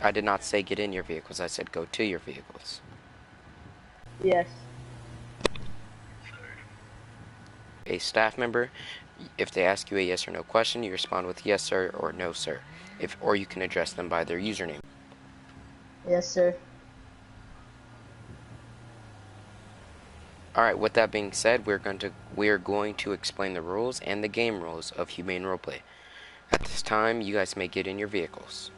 I did not say get in your vehicles, I said go to your vehicles. Yes. A staff member, if they ask you a yes or no question, you respond with yes sir or no sir. Or you can address them by their username. Yes, sir. Alright, with that being said, we are going to explain the rules and the game rules of Humane Roleplay. At this time, you guys may get in your vehicles.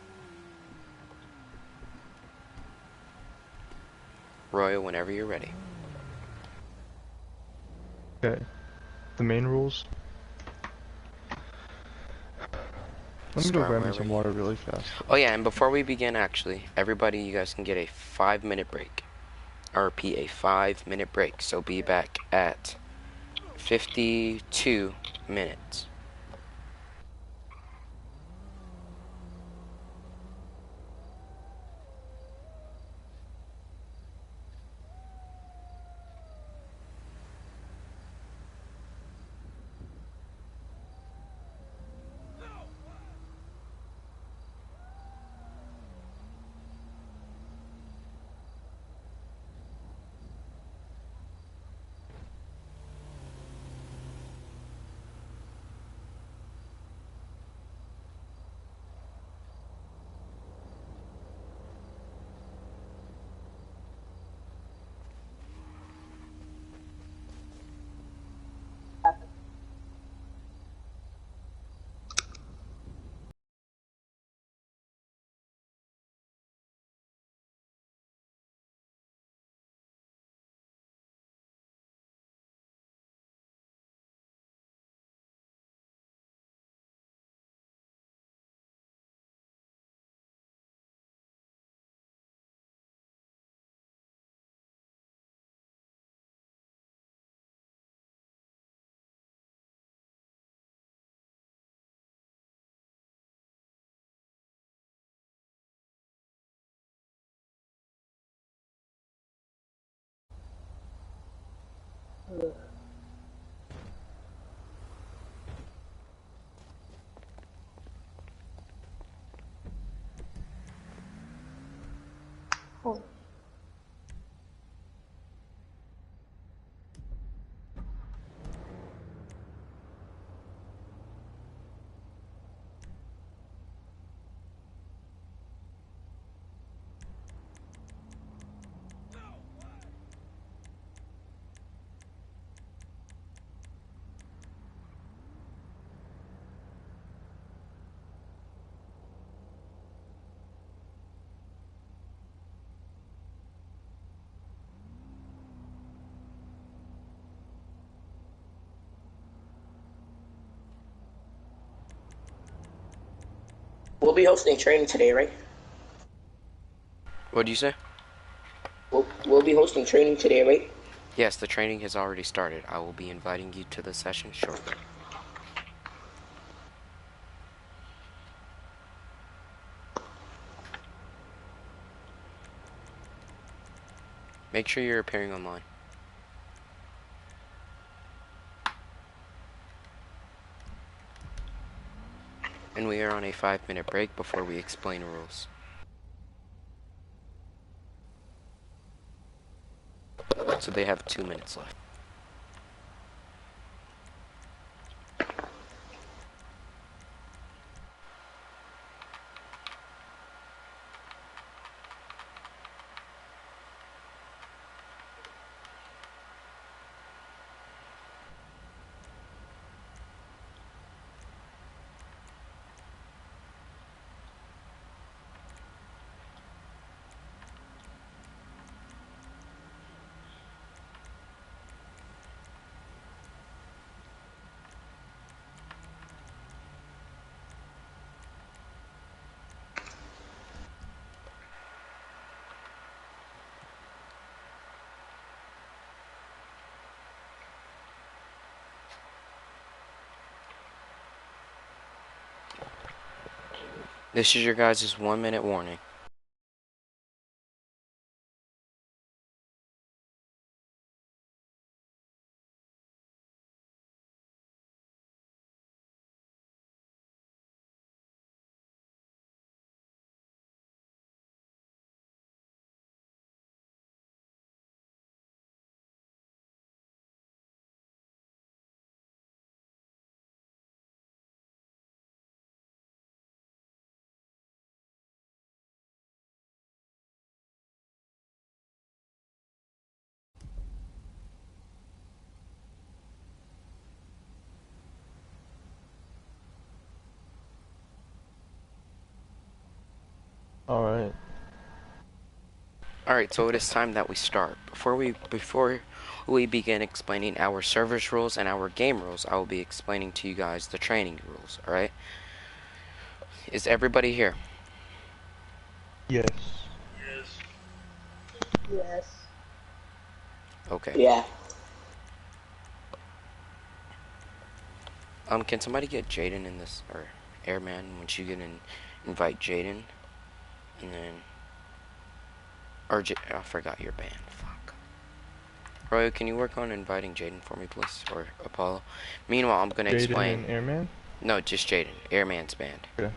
Royal, whenever you're ready. Okay. The main rules. Let me go grab me some water really fast. Oh yeah, and before we begin, actually, everybody, you guys can get a 5-minute break. I repeat, a 5-minute break. So be back at 52 minutes. Oh. We'll be hosting training today, right? What do you say? We'll be hosting training today, right? Yes, the training has already started. I will be inviting you to the session shortly. Make sure you're appearing online. And we are on a 5-minute break before we explain rules. So they have 2 minutes left. This is your guys' 1-minute warning. Alright. Alright, so it is time that we start. Before we begin explaining our server's rules and our game rules, I will be explaining to you guys the training rules, alright? Is everybody here? Yes. Yes. Okay. Yeah. Can somebody get Jaden in this, or Airman, once you get in, invite Jaden, and then, I forgot your band, fuck. Roy, can you work on inviting Jaden for me, please, or Apollo? Meanwhile, I'm gonna explain. Jaden and Airman? No, just Jaden, Airman's band. Okay.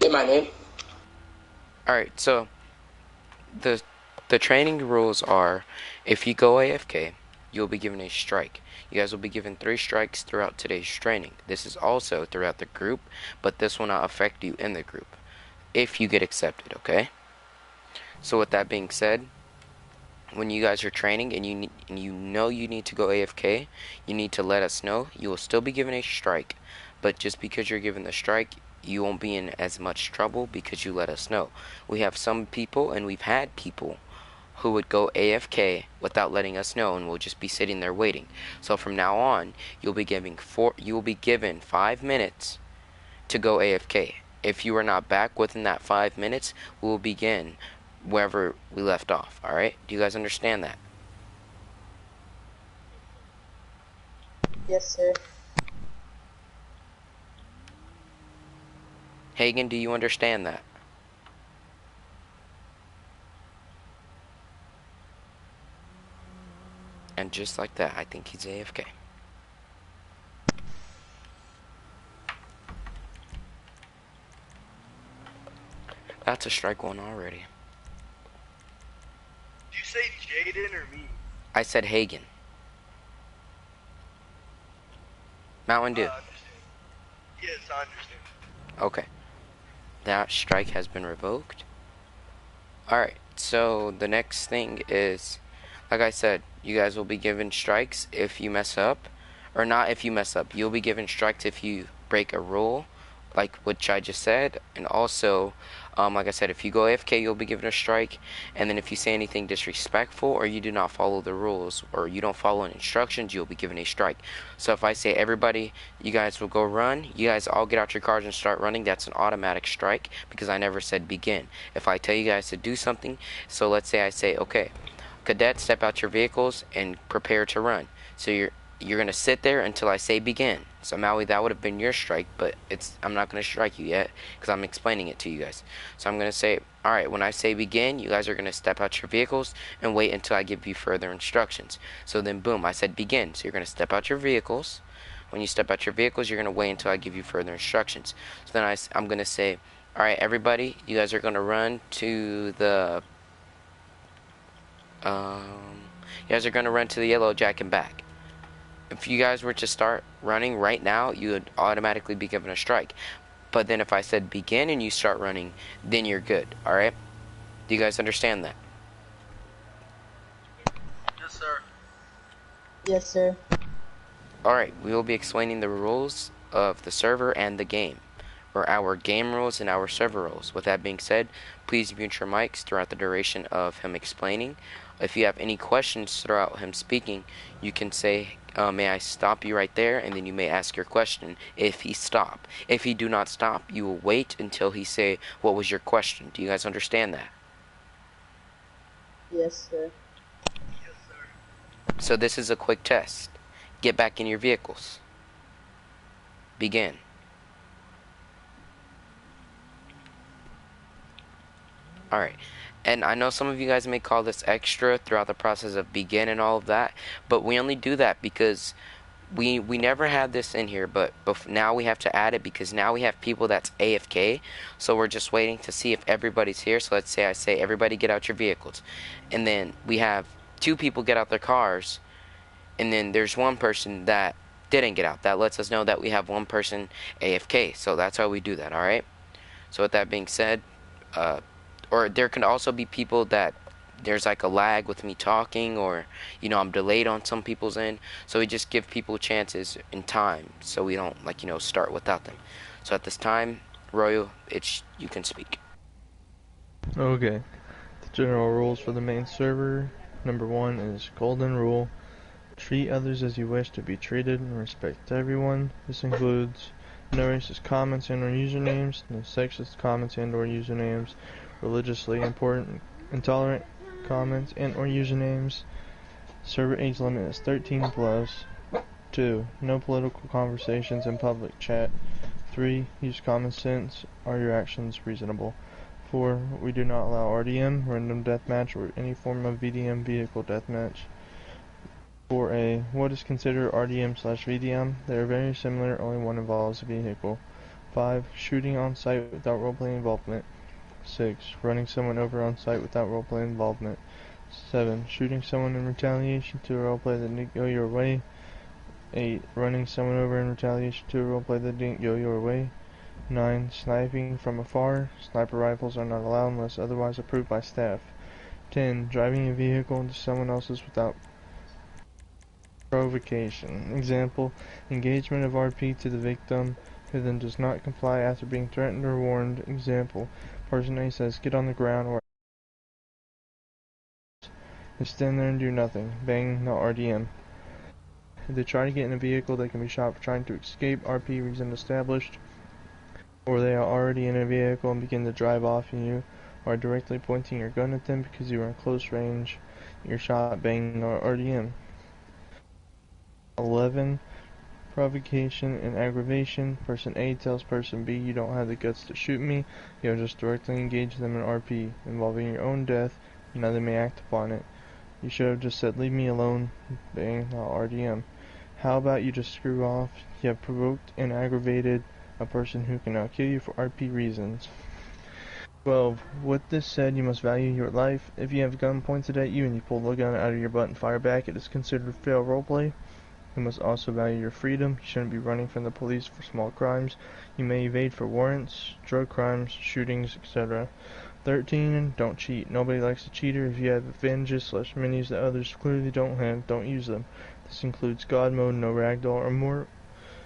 Say my name. Alright, so the training rules are, if you go AFK, you'll be given a strike. You guys will be given 3 strikes throughout today's training. This is also throughout the group, but this will not affect you in the group if you get accepted, okay? So with that being said, when you guys are training and you know you need to go AFK, you need to let us know. You will still be given a strike, but just because you're given the strike, you won't be in as much trouble because you let us know. We have some people, and we've had people who would go AFK without letting us know, and we'll just be sitting there waiting. So from now on, you'll be given 5 minutes to go AFK. If you are not back within that 5 minutes, we'll begin wherever we left off. All right? Do you guys understand that? Yes, sir. Hagen, do you understand that? And just like that, I think he's AFK. That's a strike one already. Did you say Jaden or me? I said Hagen. Mountain Dew. Yes, I understand. Okay. That strike has been revoked. Alright, so the next thing is, like I said, you guys will be given strikes if you mess up. Or not if you mess up. You'll be given strikes if you break a rule, like which I just said. And also, like I said, if you go AFK, you'll be given a strike. And then if you say anything disrespectful, or you do not follow the rules, or you don't follow instructions, you'll be given a strike. So if I say, everybody, you guys will go run, you guys all get out your cars and start running, that's an automatic strike, because I never said begin. If I tell you guys to do something, so let's say I say, okay, cadets, step out your vehicles and prepare to run. So you're gonna sit there until I say begin. So Maui, that would have been your strike, but I'm not gonna strike you yet because I'm explaining it to you guys. So I'm gonna say, all right, when I say begin, you guys are gonna step out your vehicles and wait until I give you further instructions. So then boom, I said begin. So you're gonna step out your vehicles. When you step out your vehicles, you're gonna wait until I give you further instructions. So then I'm gonna say, all right, everybody, you guys are gonna run to the you guys are gonna run to the yellow jack and back. If you guys were to start running right now, you would automatically be given a strike. But then if I said begin and you start running, then you're good, alright? Do you guys understand that? Yes, sir. Yes, sir. Alright, we will be explaining the rules of the server and the game, or our game rules and our server rules. With that being said, please mute your mics throughout the duration of him explaining. If you have any questions throughout him speaking, you can say, may I stop you right there, and then you may ask your question if he stop. If he do not stop, you will wait until he say, what was your question? Do you guys understand that? Yes, sir. Yes, sir. So this is a quick test. Get back in your vehicles. Begin. Alright. And I know some of you guys may call this extra throughout the process of begin and all of that, but we only do that because we never had this in here, but now we have to add it because now we have people that's AFK, so we're just waiting to see if everybody's here. So let's say I say, everybody get out your vehicles, and then we have 2 people get out their cars, and then there's 1 person that didn't get out. That lets us know that we have 1 person AFK, so that's how we do that, alright? So with that being said, or there can also be people that there's like a lag with me talking, or I'm delayed on some people's end. So we just give people chances in time, so we don't start without them. So at this time, Royal, you can speak. Okay. The general rules for the main server. Number 1 is Golden Rule. Treat others as you wish to be treated and respect everyone. This includes no racist comments and or usernames, no sexist comments and or usernames, religiously important, intolerant comments and or usernames. Server age limit is 13 plus. 2. No political conversations in public chat. 3. Use common sense. Are your actions reasonable? 4. We do not allow RDM, random deathmatch, or any form of VDM, vehicle deathmatch. 4A. What is considered RDM/VDM? They are very similar, only one involves a vehicle. 5. Shooting on site without roleplay involvement. 6. Running someone over on site without roleplay involvement. 7. Shooting someone in retaliation to a roleplay that didn't go your way. 8. Running someone over in retaliation to a roleplay that didn't go your way. 9. Sniping from afar. Sniper rifles are not allowed unless otherwise approved by staff. 10. Driving a vehicle into someone else's without provocation. Example, engagement of RP to the victim who then does not comply after being threatened or warned. Example, person A says get on the ground or stand there and do nothing. Bang, not RDM. If they try to get in a vehicle, they can be shot for trying to escape. RP reason established. Or they are already in a vehicle and begin to drive off and you are directly pointing your gun at them because you are in close range. You're shot, bang, not RDM. 11. Provocation and aggravation. Person A tells person B, you don't have the guts to shoot me. You'll just directly engage them in RP, involving your own death, and now they may act upon it. You should have just said, leave me alone. Bang, not RDM. How about you just screw off? You have provoked and aggravated a person who can now kill you for RP reasons. 12. With this said, you must value your life. If you have a gun pointed at you and you pull the gun out of your butt and fire back, it is considered fail roleplay. You must also value your freedom. You shouldn't be running from the police for small crimes. You may evade for warrants, drug crimes, shootings, etc. 13. Don't cheat. Nobody likes a cheater. If you have advantages/menus that others clearly don't have, don't use them. This includes God mode, no ragdoll, or more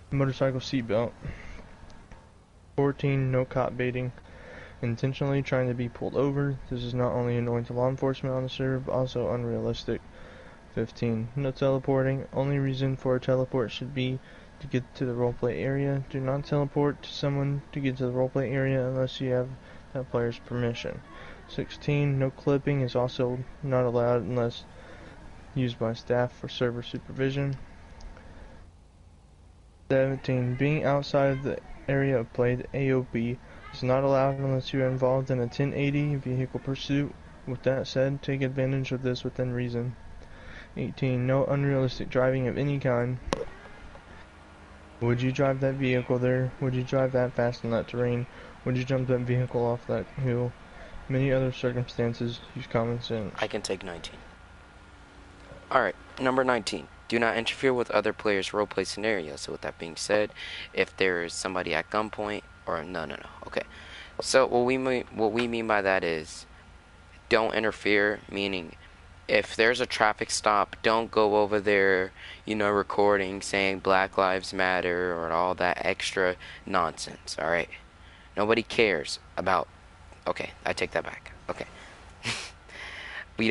motorcycle seatbelt. 14. No cop baiting. Intentionally trying to be pulled over. This is not only annoying to law enforcement on the server, but also unrealistic. 15. No teleporting. Only reason for a teleport should be to get to the roleplay area. Do not teleport to someone to get to the roleplay area unless you have that player's permission. 16. No clipping is also not allowed unless used by staff for server supervision. 17. Being outside of the area of play, the AOP, is not allowed unless you are involved in a 1080 vehicle pursuit. With that said, take advantage of this within reason. 18. No unrealistic driving of any kind. Would you drive that vehicle there? Would you drive that fast in that terrain? Would you jump that vehicle off that hill? Many other circumstances. Use common sense. I can take 19. Alright, number 19. Do not interfere with other players' roleplay scenarios. So with that being said, if there is somebody at gunpoint, or no. Okay. So what we mean by that is don't interfere, meaning if there's a traffic stop, don't go over there, recording saying Black Lives Matter or all that extra nonsense, alright? Nobody cares about... Okay, I take that back. Okay. We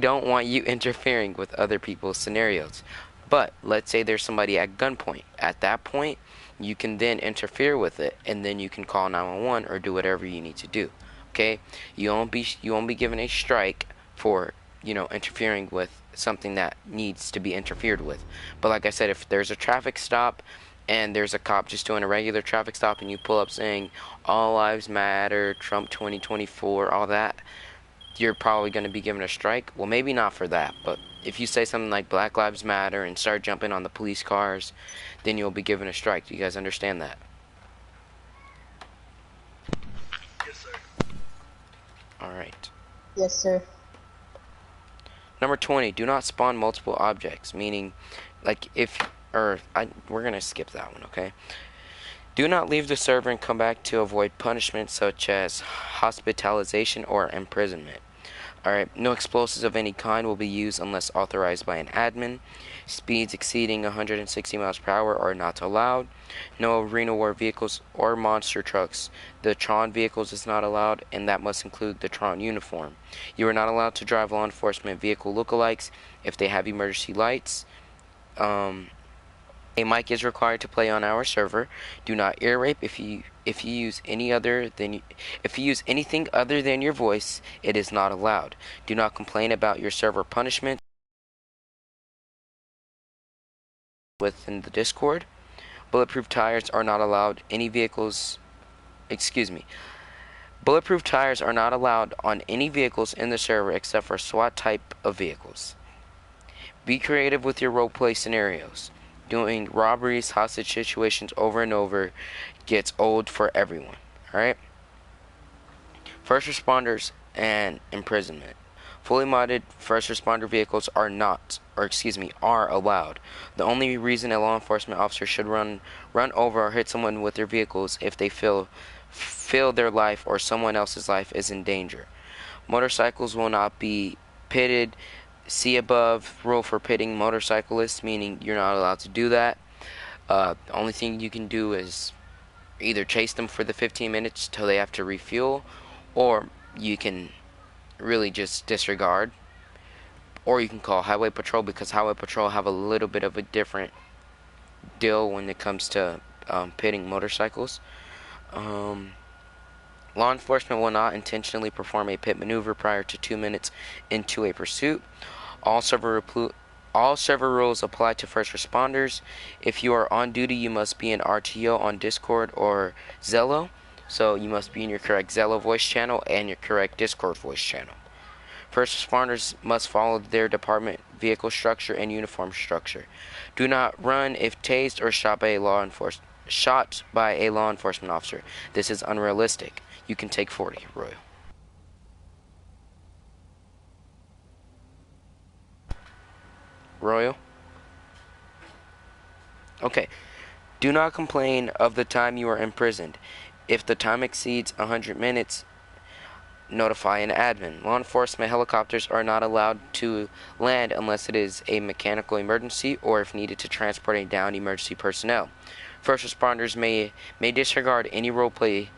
don't want you interfering with other people's scenarios. But let's say there's somebody at gunpoint. At that point, you can then interfere with it, and then you can call 911 or do whatever you need to do. Okay? You won't be given a strike for interfering with something that needs to be interfered with. But like I said, if there's a traffic stop and there's a cop just doing a regular traffic stop and you pull up saying all lives matter, Trump 2024, all that, you're probably going to be given a strike. Well, maybe not for that, but if you say something like Black Lives Matter and start jumping on the police cars, then you'll be given a strike. Do you guys understand that? Yes, sir. Alright. Yes, sir. Number 20, do not spawn multiple objects, meaning, like, we're going to skip that one, okay? Do not leave the server and come back to avoid punishment such as hospitalization or imprisonment. Alright, no explosives of any kind will be used unless authorized by an admin. Speeds exceeding 160 miles per hour are not allowed. No arena war vehicles or monster trucks. The Tron vehicles is not allowed, and that must include the Tron uniform. You are not allowed to drive law enforcement vehicle lookalikes if they have emergency lights. A mic is required to play on our server. Do not ear rape if you use anything other than your voice. It is not allowed. Do not complain about your server punishment within the Discord. Bulletproof tires are not allowed. Bulletproof tires are not allowed on any vehicles in the server except for SWAT type of vehicles. Be creative with your roleplay scenarios. Doing robberies, hostage situations over and over gets old for everyone. Alright? First responders and imprisonment. Fully modded first responder vehicles are allowed. The only reason a law enforcement officer should run over or hit someone with their vehicles if they feel their life or someone else's life is in danger. Motorcycles will not be pitted. See above, rule for pitting motorcyclists, meaning you're not allowed to do that. The only thing you can do is either chase them for the 15 minutes till they have to refuel, or you can really just disregard, or you can call Highway Patrol, because Highway Patrol have a little bit of a different deal when it comes to pitting motorcycles. Law enforcement will not intentionally perform a pit maneuver prior to 2 minutes into a pursuit. All server rules apply to first responders. If you are on duty, you must be an RTO on Discord or 𝐻𝑒𝑙𝑜. So you must be in your correct 𝐻𝑒𝑙𝑜 voice channel and your correct Discord voice channel. First responders must follow their department vehicle structure and uniform structure. Do not run if tased or shot by a law enforcement officer. This is unrealistic. You can take 40, Royal. Royal? Okay. Do not complain of the time you are imprisoned. If the time exceeds 100 minutes, notify an admin. Law enforcement helicopters are not allowed to land unless it is a mechanical emergency or if needed to transport a downed emergency personnel. First responders may disregard any roleplay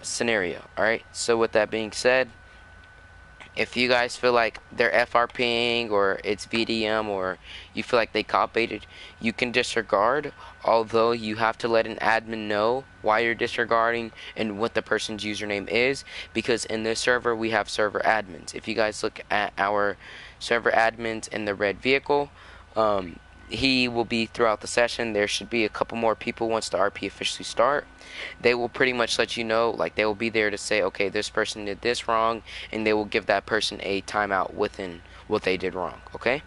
scenario. Alright, so with that being said, if you guys feel like they're FRPing or it's VDM or you feel like they cop baited, you can disregard, although you have to let an admin know why you're disregarding and what the person's username is, because in this server we have server admins. If you guys look at our server admins in the red vehicle, he will be throughout the session. There should be a couple more people once the RP officially start. They will pretty much let you know, like they will be there to say, okay, this person did this wrong, and they will give that person a timeout within what they did wrong, okay?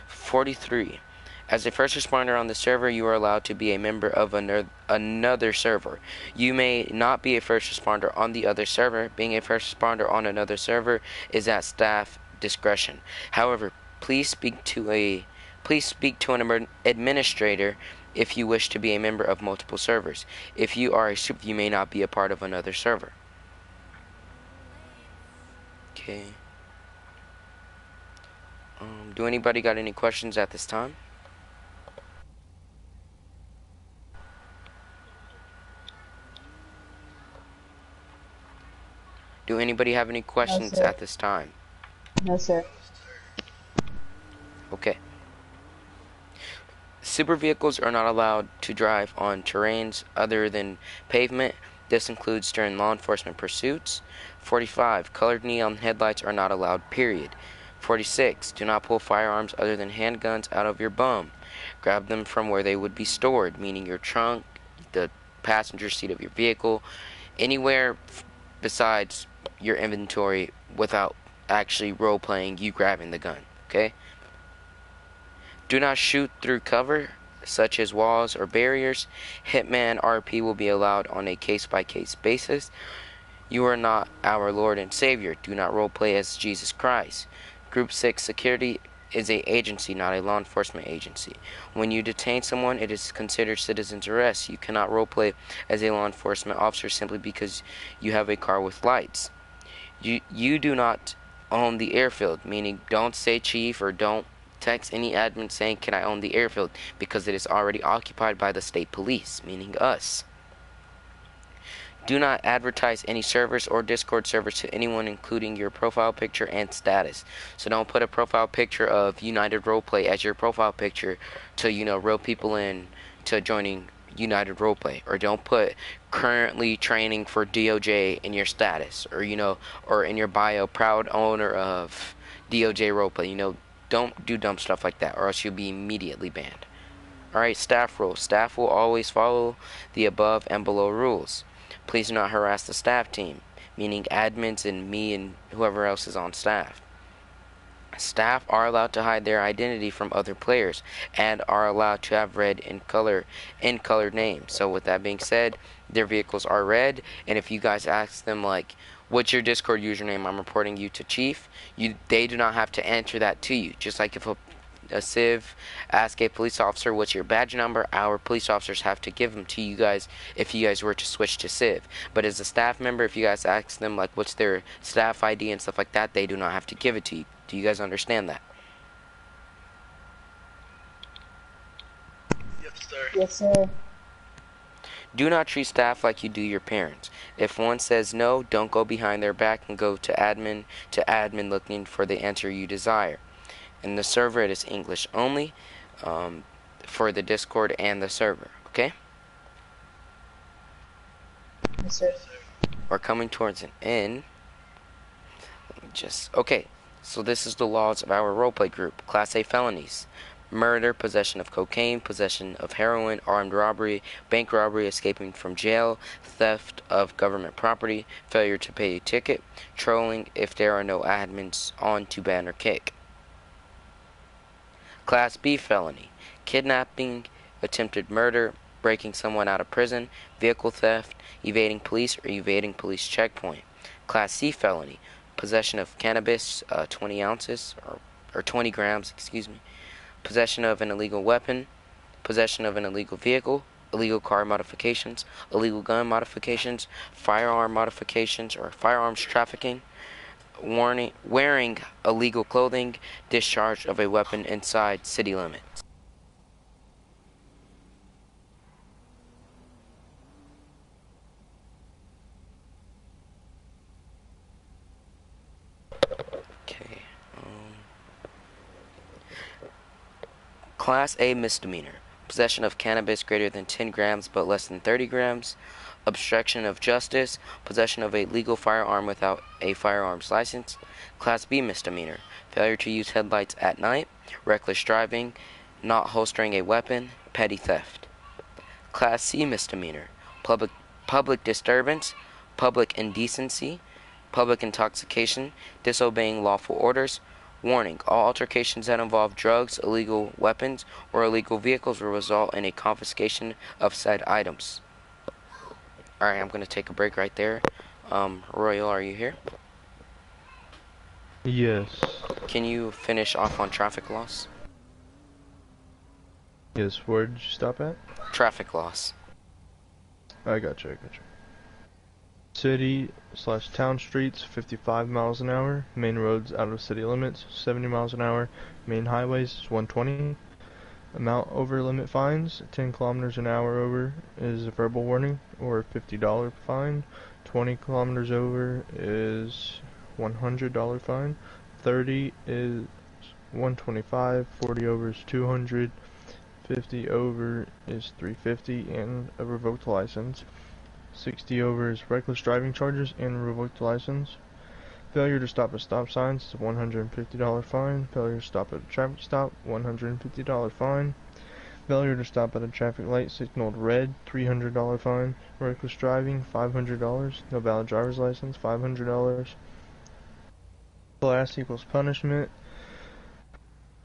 43. As a first responder on the server, you are allowed to be a member of another server. You may not be a first responder on the other server. Being a first responder on another server is at staff discretion. However, please speak to an administrator if you wish to be a member of multiple servers. If you are a super, you may not be a part of another server. Okay. Do anybody got any questions at this time? Do anybody have any questions at this time? No, sir. Okay. Super vehicles are not allowed to drive on terrains other than pavement. This includes during law enforcement pursuits. 45. Colored neon headlights are not allowed, period. 46. Do not pull firearms other than handguns out of your bum. Grab them from where they would be stored, meaning your trunk, the passenger seat of your vehicle, anywhere besides your inventory without actually role-playing you grabbing the gun, okay? Do not shoot through cover, such as walls or barriers. Hitman RP will be allowed on a case-by-case basis. You are not our Lord and Savior. Do not roleplay as Jesus Christ. Group 6 Security is an agency, not a law enforcement agency. When you detain someone, it is considered citizen's arrest. You cannot roleplay as a law enforcement officer simply because you have a car with lights. You do not own the airfield, meaning don't say chief or don't text any admin saying can I own the airfield, because it is already occupied by the state police, meaning us. Do not advertise any servers or Discord servers to anyone, including your profile picture and status. So don't put a profile picture of United Roleplay as your profile picture to, reel people in to joining United Roleplay. Or don't put currently training for DOJ in your status. Or, or in your bio, proud owner of DOJ Roleplay. Don't do dumb stuff like that, or else you'll be immediately banned. Alright, staff rules. Staff will always follow the above and below rules. Please do not harass the staff team, meaning admins and me and whoever else is on staff. Staff are allowed to hide their identity from other players and are allowed to have red in colored names. So with that being said, their vehicles are red, and if you guys ask them like, what's your Discord username, I'm reporting you to Chief, they do not have to answer that to you. Just like if a civ ask a police officer what's your badge number, our police officers have to give them to you guys if you guys were to switch to civ. But as a staff member, if you guys ask them like what's their staff ID and stuff like that, they do not have to give it to you. Do you guys understand that? Yes, sir. Yes, sir. Do not treat staff like you do your parents. If one says no, don't go behind their back and go to admin looking for the answer you desire. In the server, it is English only for the Discord and the server, okay? Yes, sir. We're coming towards an end. Okay, so this is the laws of our roleplay group. Class A felonies: murder, possession of cocaine, possession of heroin, armed robbery, bank robbery, escaping from jail, theft of government property, failure to pay a ticket, trolling if there are no admins on to ban or kick. Class B felony: kidnapping, attempted murder, breaking someone out of prison, vehicle theft, evading police or evading police checkpoint. Class C felony: possession of cannabis, 20 ounces, or 20 grams, excuse me, possession of an illegal weapon, possession of an illegal vehicle, illegal car modifications, illegal gun modifications, firearm modifications or firearms trafficking, wearing illegal clothing, discharge of a weapon inside city limits. Okay. Class A misdemeanor: possession of cannabis greater than 10 grams but less than 30 grams, obstruction of justice, possession of a legal firearm without a firearms license. Class B misdemeanor: failure to use headlights at night, reckless driving, not holstering a weapon, petty theft. Class C misdemeanor: public disturbance, public indecency, public intoxication, disobeying lawful orders. Warning: all altercations that involve drugs, illegal weapons, or illegal vehicles will result in a confiscation of said items. Alright, I'm going to take a break right there. Royal, are you here? Yes. Can you finish off on traffic laws? Yes, where did you stop at? Traffic laws. I got you. City/town streets, 55 miles an hour. Main roads out of city limits, 70 miles an hour. Main highways is 120. Amount over limit fines: 10 kilometers an hour over is a verbal warning or $50 fine. 20 kilometers over is $100 fine. 30 is 125. 40 over is 200. 50 over is 350 and a revoked license. 60 over is reckless driving charges and revoked license. Failure to stop at stop signs is a $150 fine. Failure to stop at a traffic stop, $150 fine. Failure to stop at a traffic light signaled red, $300 fine. Reckless driving, $500. No valid driver's license, $500. Class equals punishment.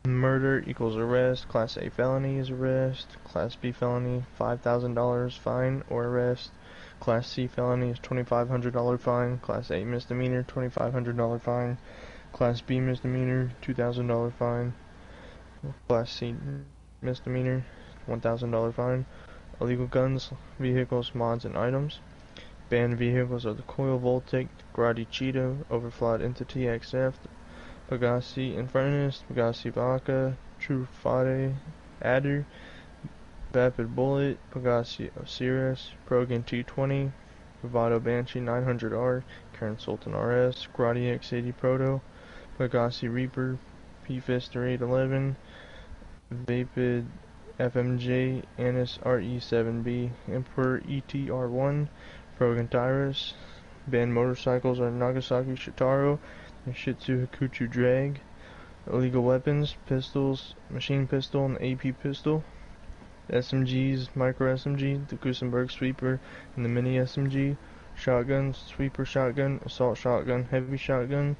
Murder equals arrest. Class A felony is arrest. Class B felony, $5,000 fine or arrest. Class C felony is $2,500 fine. Class A misdemeanor, $2,500 fine. Class B misdemeanor, $2,000 fine. Class C misdemeanor, $1,000 fine. Illegal guns, vehicles, mods, and items. Banned vehicles are the coil voltaic, Karate Cheetah, Overflawed Entity XF, Pegasi Infernus, Pegasi Baka, True Fade, Adder, Vapid Bullet, Pegasi Osiris, Progan T20, Bravado Banshee 900R, Karen Sultan RS, Karate X80 Proto, Pegasi Reaper, P-Fister 811, Vapid FMJ, Anis RE7B, Emperor ETR1, Progan Tyrus, Banned motorcycles are Nagasaki Shitaro and Shitsu Hakuchu Drag. Illegal weapons, pistols, machine pistol and AP pistol. SMGs, micro SMG, the Kusenberg Sweeper and the Mini SMG. Shotguns, Sweeper Shotgun, Assault Shotgun, Heavy Shotgun.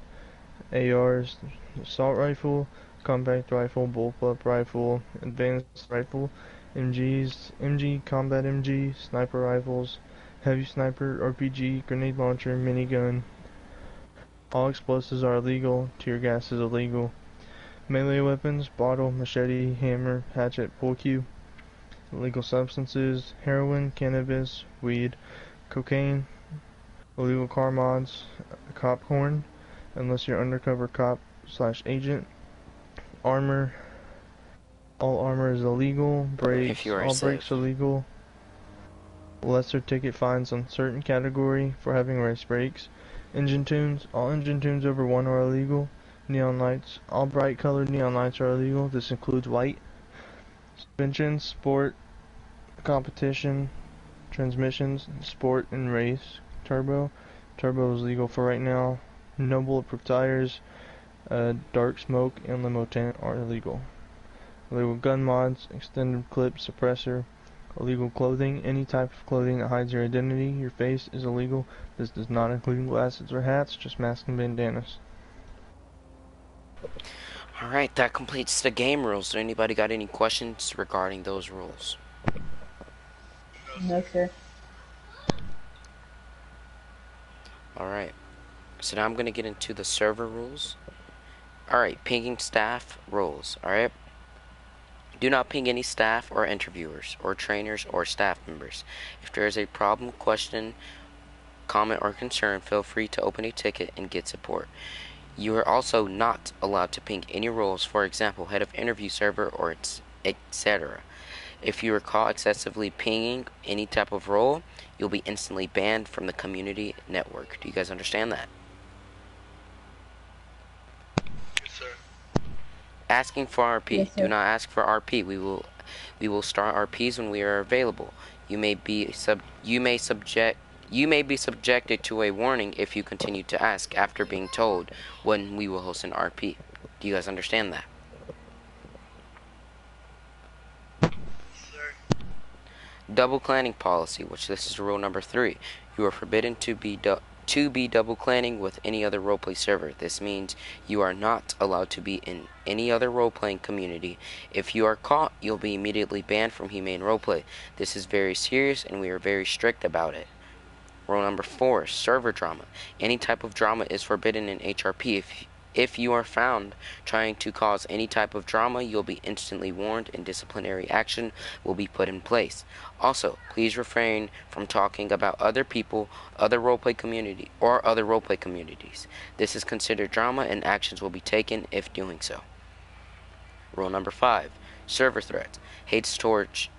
ARs, Assault Rifle, Compact Rifle, Bullpup Rifle, Advanced Rifle. MGs, MG, Combat MG, Sniper Rifles, Heavy Sniper, RPG, Grenade Launcher, Minigun. All explosives are illegal. Tear gas is illegal. Melee weapons, bottle, machete, hammer, hatchet, pull cue. Illegal substances, heroin, cannabis, weed, cocaine. Illegal car mods, cop horn, unless you're undercover cop / agent. Armor, all armor is illegal. Brakes, all brakes are legal. Lesser ticket fines on certain category for having race brakes. Engine tunes, all engine tunes over 1 are illegal. Neon lights, all bright colored neon lights are illegal. This includes white. Suspensions, sport, competition, transmissions, sport and race. Turbo is legal for right now. No bulletproof tires, dark smoke and limo tent are illegal. Illegal gun mods, extended clip suppressor. Illegal clothing, any type of clothing that hides your identity, your face, is illegal. This does not include glasses or hats, just masks and bandanas. Alright, that completes the game rules. So anybody got any questions regarding those rules? No, sir. Alright, so now I'm going to get into the server rules. Alright, pinging staff rules, alright? Do not ping any staff or interviewers or trainers or staff members. If there is a problem, question, comment, or concern, feel free to open a ticket and get support. You are also not allowed to ping any roles, for example, head of interview server or etc. If you are caught excessively pinging any type of role, you'll be instantly banned from the community network. Do you guys understand that? Yes, sir. Asking for RP. Yes, sir. Do not ask for RP. We will start RPs when we are available. You may be subjected to a warning if you continue to ask after being told when we will host an RP. Do you guys understand that? Sir. Double clanning policy, which this is rule number 3. You are forbidden to be double clanning with any other roleplay server. This means you are not allowed to be in any other roleplaying community. If you are caught, you'll be immediately banned from Humane Roleplay. This is very serious and we are very strict about it. Rule number 4, server drama. Any type of drama is forbidden in HRP. If you are found trying to cause any type of drama, you'll be instantly warned and disciplinary action will be put in place. Also, please refrain from talking about other people, other roleplay communities. This is considered drama and actions will be taken if doing so. Rule number 5, server threats. Hates towards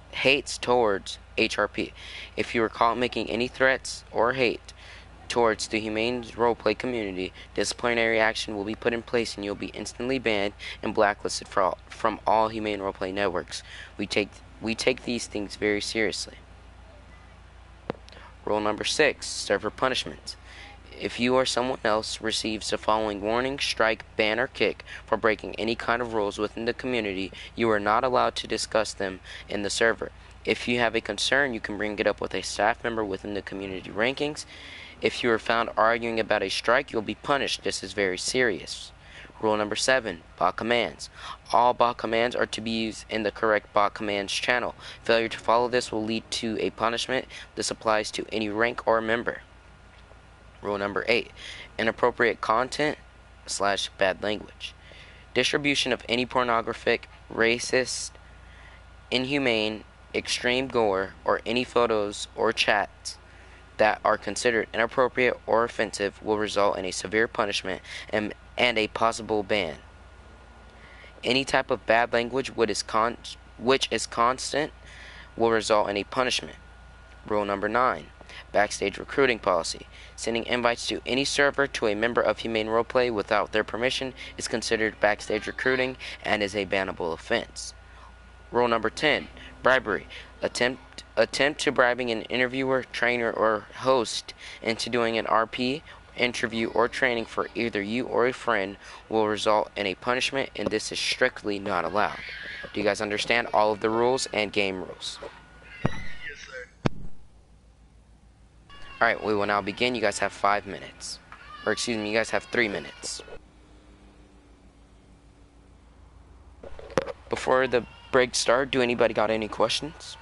HRP. If you are caught making any threats or hate towards the Humane Roleplay community, disciplinary action will be put in place and you'll be instantly banned and blacklisted from all Humane Roleplay networks. We take these things very seriously. Rule number 6, server punishments. If you or someone else receives the following warning, strike, ban, or kick for breaking any kind of rules within the community, you are not allowed to discuss them in the server. If you have a concern, you can bring it up with a staff member within the community rankings. If you are found arguing about a strike, you'll be punished. This is very serious. Rule number 7, bot commands. All bot commands are to be used in the correct bot commands channel. Failure to follow this will lead to a punishment. This applies to any rank or member. Rule number 8, inappropriate content / bad language. Distribution of any pornographic, racist, inhumane, extreme gore, or any photos or chats that are considered inappropriate or offensive will result in a severe punishment and a possible ban. Any type of bad language which is constant will result in a punishment. Rule number 9. Backstage recruiting policy. Sending invites to any server to a member of Humane Roleplay without their permission is considered backstage recruiting and is a bannable offense. Rule number 10. Bribery. Attempt to bribing an interviewer, trainer, or host into doing an RP, interview, or training for either you or a friend will result in a punishment, and this is strictly not allowed. Do you guys understand all of the rules and game rules? Yes, sir. Alright, we will now begin. You guys have 5 minutes. Or excuse me, you guys have 3 minutes. Before the break start, do anybody got any questions?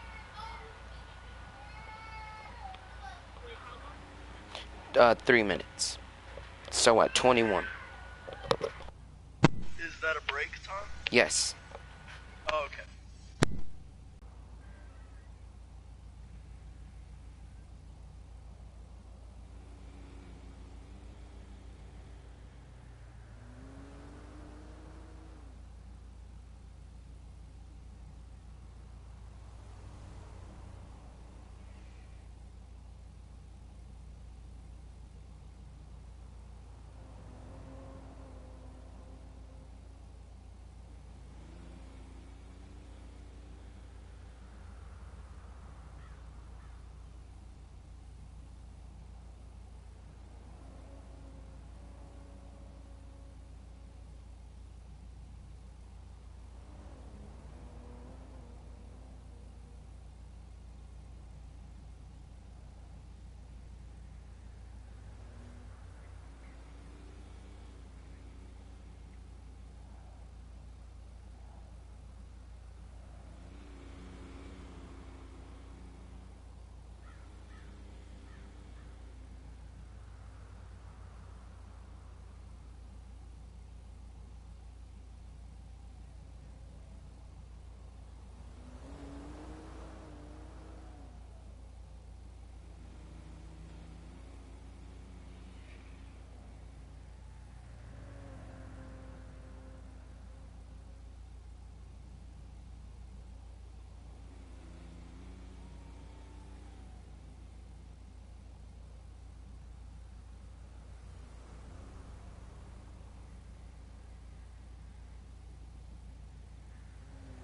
Uh, 3 minutes. So at 21. Is that a break time? Yes. Oh, okay.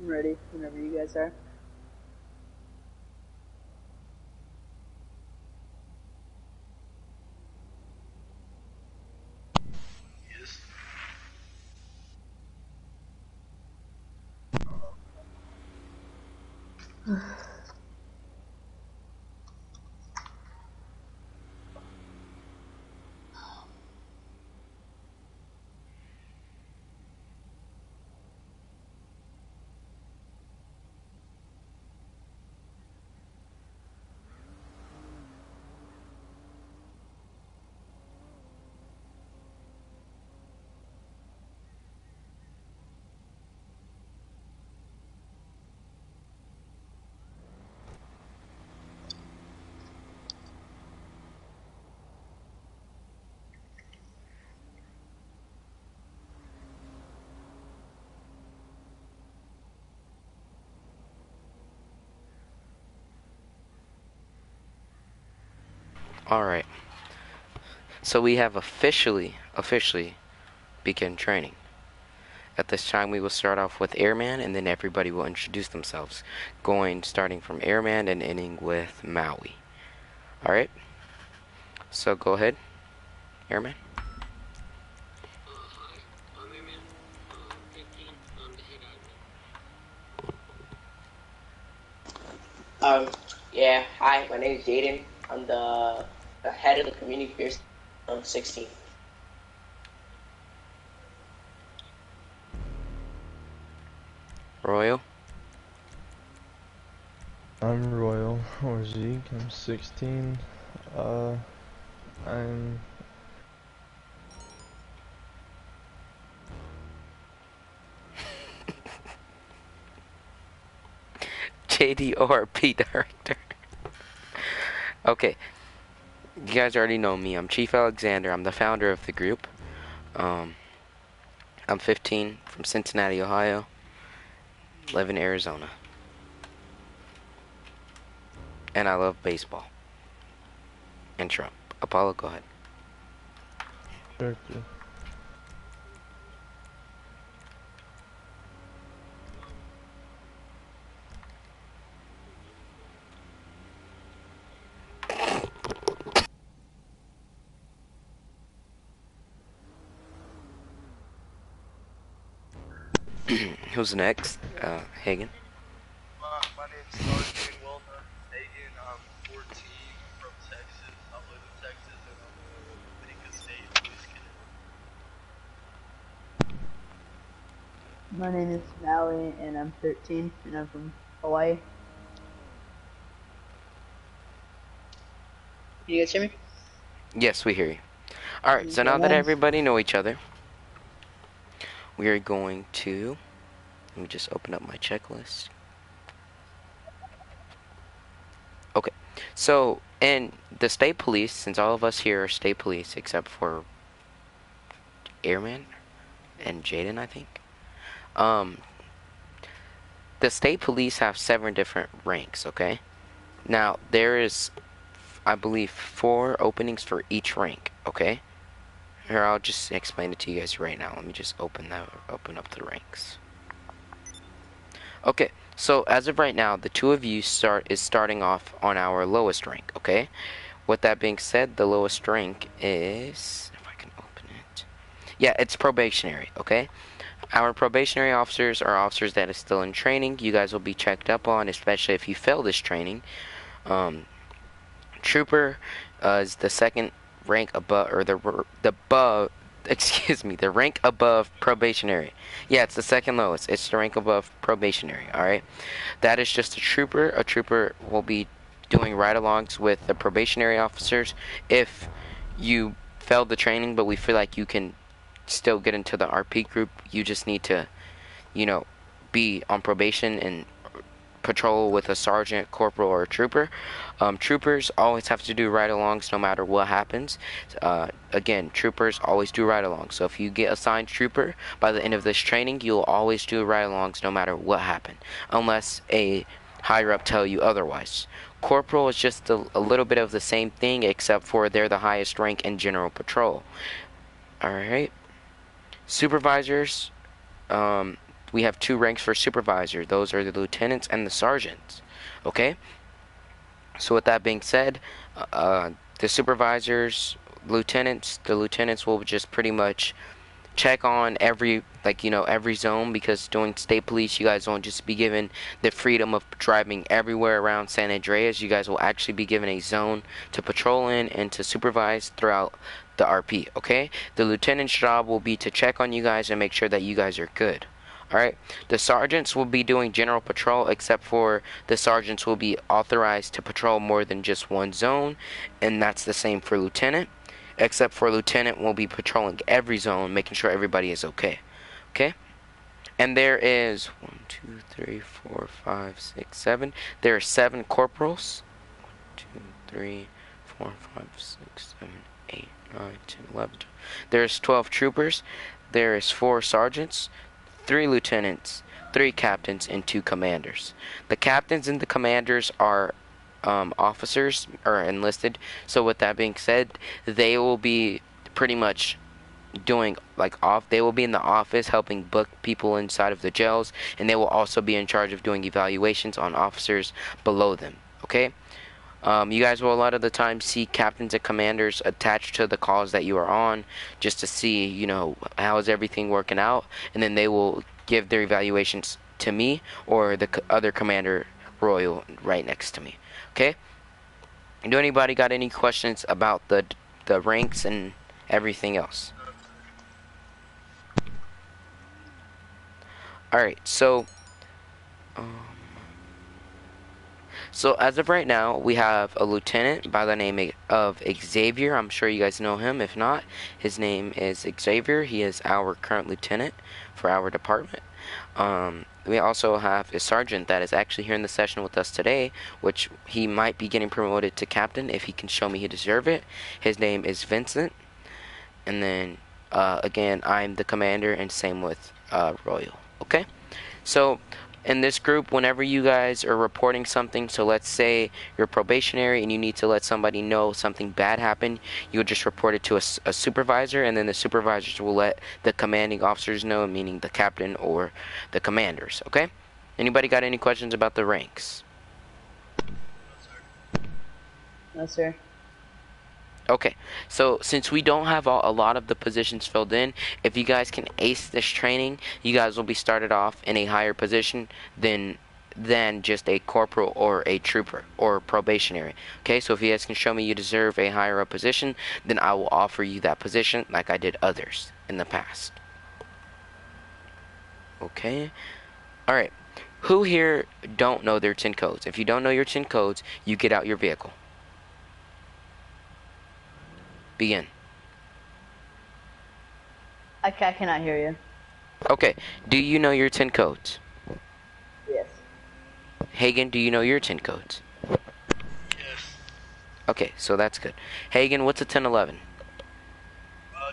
I'm ready whenever you guys are. Yes. Alright. So we have officially begun training. At this time, we will start off with Airman, and then everybody will introduce themselves, starting from Airman and ending with Maui. Alright? So go ahead, Airman. Hi, I'm Airman. 15. I'm the head admin. Yeah, hi, my name is Jaden. I'm the head of the community affairs. I'm 16. Royal. I'm Royal, or Zeke, I'm 16. I'm... JDORP director. Okay. You guys already know me. I'm Chief Alexander. I'm the founder of the group. I'm 15 from Cincinnati, Ohio. Live in Arizona. And I love baseball. And Trump. Apollo, go ahead. Character. Who's next? Hagen. My name's Sergeant Wilhelm Hagen. I'm 14 from Texas. I live in Texas and I'm a Dominica State police cadet. My name is Maui, and I'm 13, and I'm from Hawaii. Can you guys hear me? Yes, we hear you. Alright, so now that everybody know each other, we are going to... Let me just open up my checklist. Okay, so in the state police, since all of us here are state police except for Airman and Jaden, I think. The state police have 7 different ranks, okay? Now, there is, I believe, 4 openings for each rank, okay? Here, I'll just explain it to you guys right now. Let me just open up the ranks. Okay, so as of right now, the 2 of you is starting off on our lowest rank, okay? With that being said, the lowest rank is, if I can open it. Yeah, it's probationary, okay? Our probationary officers are officers that are still in training. You guys will be checked up on, especially if you fail this training. Trooper is the second rank above, or the rank above probationary. Yeah, it's the second lowest. It's the rank above probationary, alright? That is just a trooper. A trooper will be doing ride-alongs with the probationary officers. If you failed the training, but we feel like you can still get into the RP group, you just need to, you know, be on probation and patrol with a sergeant, corporal, or a trooper. Troopers always have to do ride-alongs no matter what happens. Again, troopers always do ride-alongs. So if you get assigned trooper, by the end of this training, you'll always do ride-alongs no matter what happened, unless a higher-up tell you otherwise. Corporal is just a little bit of the same thing, except for they're the highest rank in general patrol. Alright. Supervisors, we have 2 ranks for supervisor. Those are the lieutenants and the sergeants. Okay? So with that being said, the supervisors, the lieutenants will just pretty much check on every zone, because doing state police, you guys won't just be given the freedom of driving everywhere around San Andreas. You guys will actually be given a zone to patrol in and to supervise throughout the RP, okay? The lieutenant's job will be to check on you guys and make sure that you guys are good. Alright, the sergeants will be doing general patrol, except for the sergeants will be authorized to patrol more than just one zone, and that's the same for lieutenant, except for lieutenant will be patrolling every zone, making sure everybody is okay. Okay? And there is 1, 2, 3, 4, 5, 6, 7. There are 7 corporals. 1, 2, 3, 4, 5, 6, 7, 8, 9, 10, 11. There's 12 troopers. There is 4 sergeants, 3 lieutenants, 3 captains, and 2 commanders. The captains and the commanders are officers or enlisted. So with that being said, they will be pretty much doing they will be in the office helping book people inside of the jails, and they will also be in charge of doing evaluations on officers below them. Okay? You guys will a lot of the time see captains and commanders attached to the calls that you are on, just to see, you know, how is everything working out, and then they will give their evaluations to me or the other commander royal right next to me. Okay? Do anybody got any questions about the ranks and everything else? Alright, so So as of right now, we have a lieutenant by the name of Xavier. I'm sure you guys know him. If not, his name is Xavier. He is our current lieutenant for our department. We also have a sergeant that is actually here in the session with us today, which he might be getting promoted to captain if he can show me he deserves it. His name is Vincent. And then, again, I'm the commander, and same with Royal. Okay? So in this group, whenever you guys are reporting something, so let's say you're probationary and you need to let somebody know something bad happened, you'll just report it to a supervisor, and then the supervisors will let the commanding officers know, meaning the captain or the commanders. Okay? Anybody got any questions about the ranks? No, sir. Okay, so since we don't have a lot of the positions filled in, if you guys can ace this training, you guys will be started off in a higher position than just a corporal or a trooper or probationary. Okay, so if you guys can show me you deserve a higher up position, then I will offer you that position like I did others in the past. Okay, alright. Who here don't know their 10 codes? If you don't know your 10 codes, you get out your vehicle. Begin. I cannot hear you. Okay, do you know your 10 codes? Yes. Hagen, do you know your 10 codes? Yes. Okay, so that's good. Hagen, what's a 1011?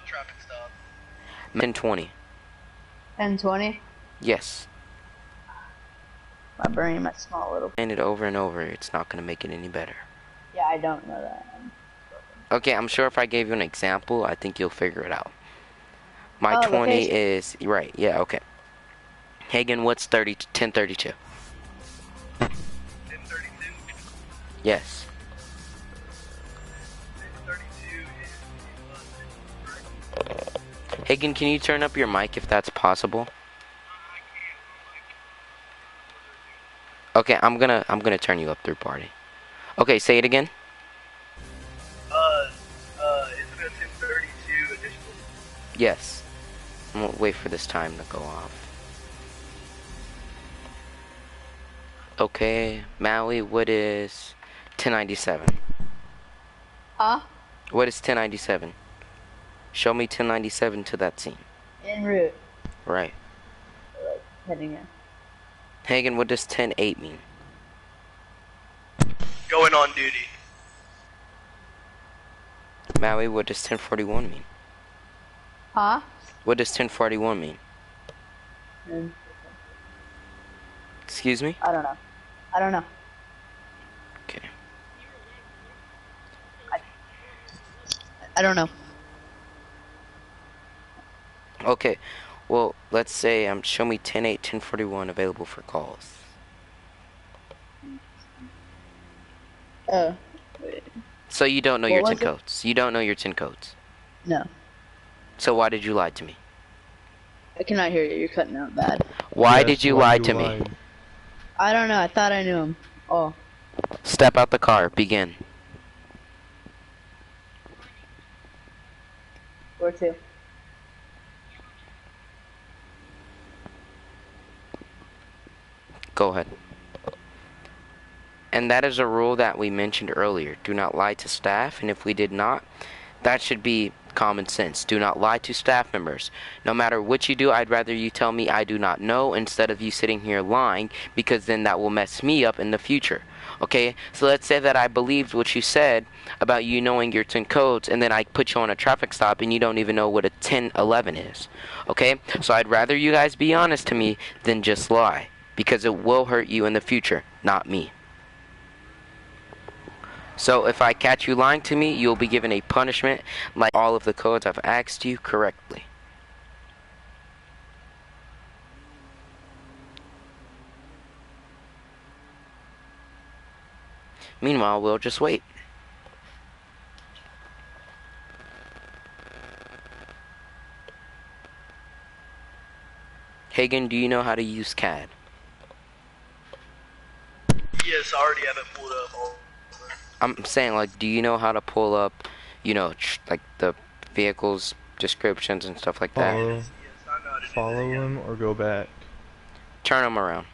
Traffic stop. 1020. 1020. Yes. My brain, my small little. And it over and over, it's not going to make it any better. Yeah, I don't know that. Okay, I'm sure if I gave you an example, I think you'll figure it out. My 20 location. is, right, yeah, okay. Hagen, what's 1032? 1032. Yes. 1032 is Hagen, can you turn up your mic if that's possible? Okay, I'm gonna turn you up through party. Okay, say it again. isn't it 1032 additional? Yes. I'm gonna wait for this time to go off. Okay, Maui, what is 1097? Huh? What is 1097? Show me 1097 to that scene. En route. Right. Like, heading in. Hagen, what does 10-8 mean? Going on duty. Maui, what does 1041 mean? Huh? What does 1041 mean? And Excuse me? I don't know. I don't know. Okay. I don't know. Okay. Well, let's say show me 10-8, 1041 available for calls. Wait. So you don't know What your was 10 it? codes. You don't know your 10 codes. No. So why did you lie to me? I cannot hear you. You're cutting out bad. Why Yes, did you why lie you to me? lied. I don't know. I thought I knew him. Oh. Step out the car. Begin. Where to? Go ahead. And that is a rule that we mentioned earlier. Do not lie to staff, and if we did not, that should be common sense. Do not lie to staff members. No matter what you do, I'd rather you tell me I do not know instead of you sitting here lying, because then that will mess me up in the future. Okay, so let's say that I believed what you said about you knowing your 10 codes, and then I put you on a traffic stop and you don't even know what a 1011 is. Okay, so I'd rather you guys be honest to me than just lie, because it will hurt you in the future, not me. So if I catch you lying to me, you'll be given a punishment like all of the codes I've asked you correctly. Meanwhile, we'll just wait. Hagen, do you know how to use CAD? Yes, I already have it pulled up. I'm saying, like, do you know how to pull up, you know, like the vehicles descriptions and stuff like that? Follow, Yes, I know how to do follow that, yeah. him or go back. Turn them around.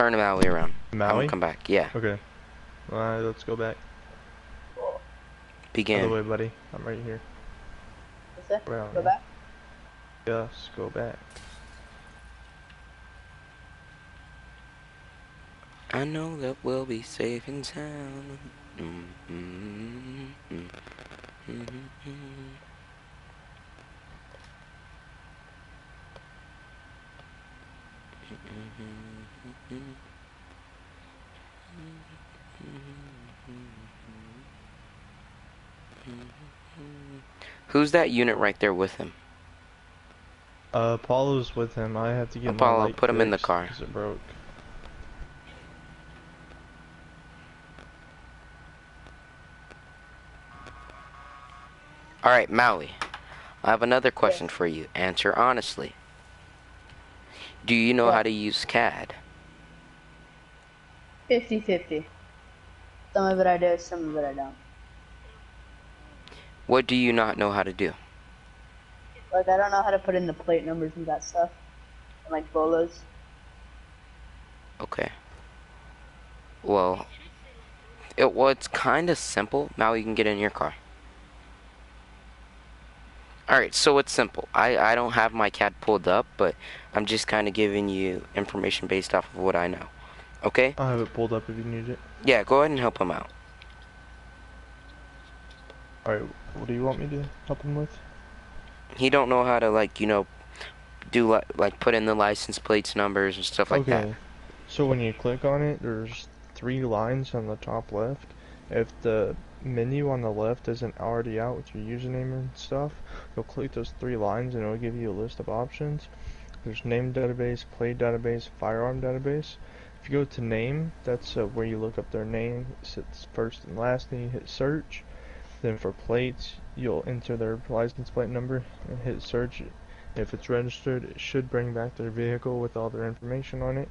Turn Maui around. Have Maui? him come back. Yeah. Okay. Alright, let's go back. Begin. Other way, buddy. I'm right here. What's that? Around Go here. back? Yes, go back. I know that we'll be safe in town. Mm-hmm. Who's that unit right there with him? Apollo's with him. I have to get my Apollo, light put him in the fixed car. 'cause it broke. Alright, Maui. I have another question for you. Answer honestly. Do you know how to use CAD? 50-50. Some of it I do, some of it I don't. What do you not know how to do? Like, I don't know how to put in the plate numbers and that stuff. And, like, bolos. Okay. Well, it's kind of simple. Now you can get in your car. Alright, so it's simple. I don't have my CAD pulled up, but I'm just kind of giving you information based off of what I know. Okay? I'll have it pulled up if you need it. Yeah, go ahead and help him out. Alright, what do you want me to help him with? He don't know how to, like, you know, do, like, put in the license plates numbers and stuff like that. So when you click on it, there's 3 lines on the top left. If the menu on the left isn't already out with your username and stuff, you'll click those 3 lines and it'll give you a list of options. There's name database, play database, firearm database. If you go to name, that's where you look up their name. It's first and last, and you hit search. Then for plates, you'll enter their license plate number and hit search. If it's registered, it should bring back their vehicle with all their information on it.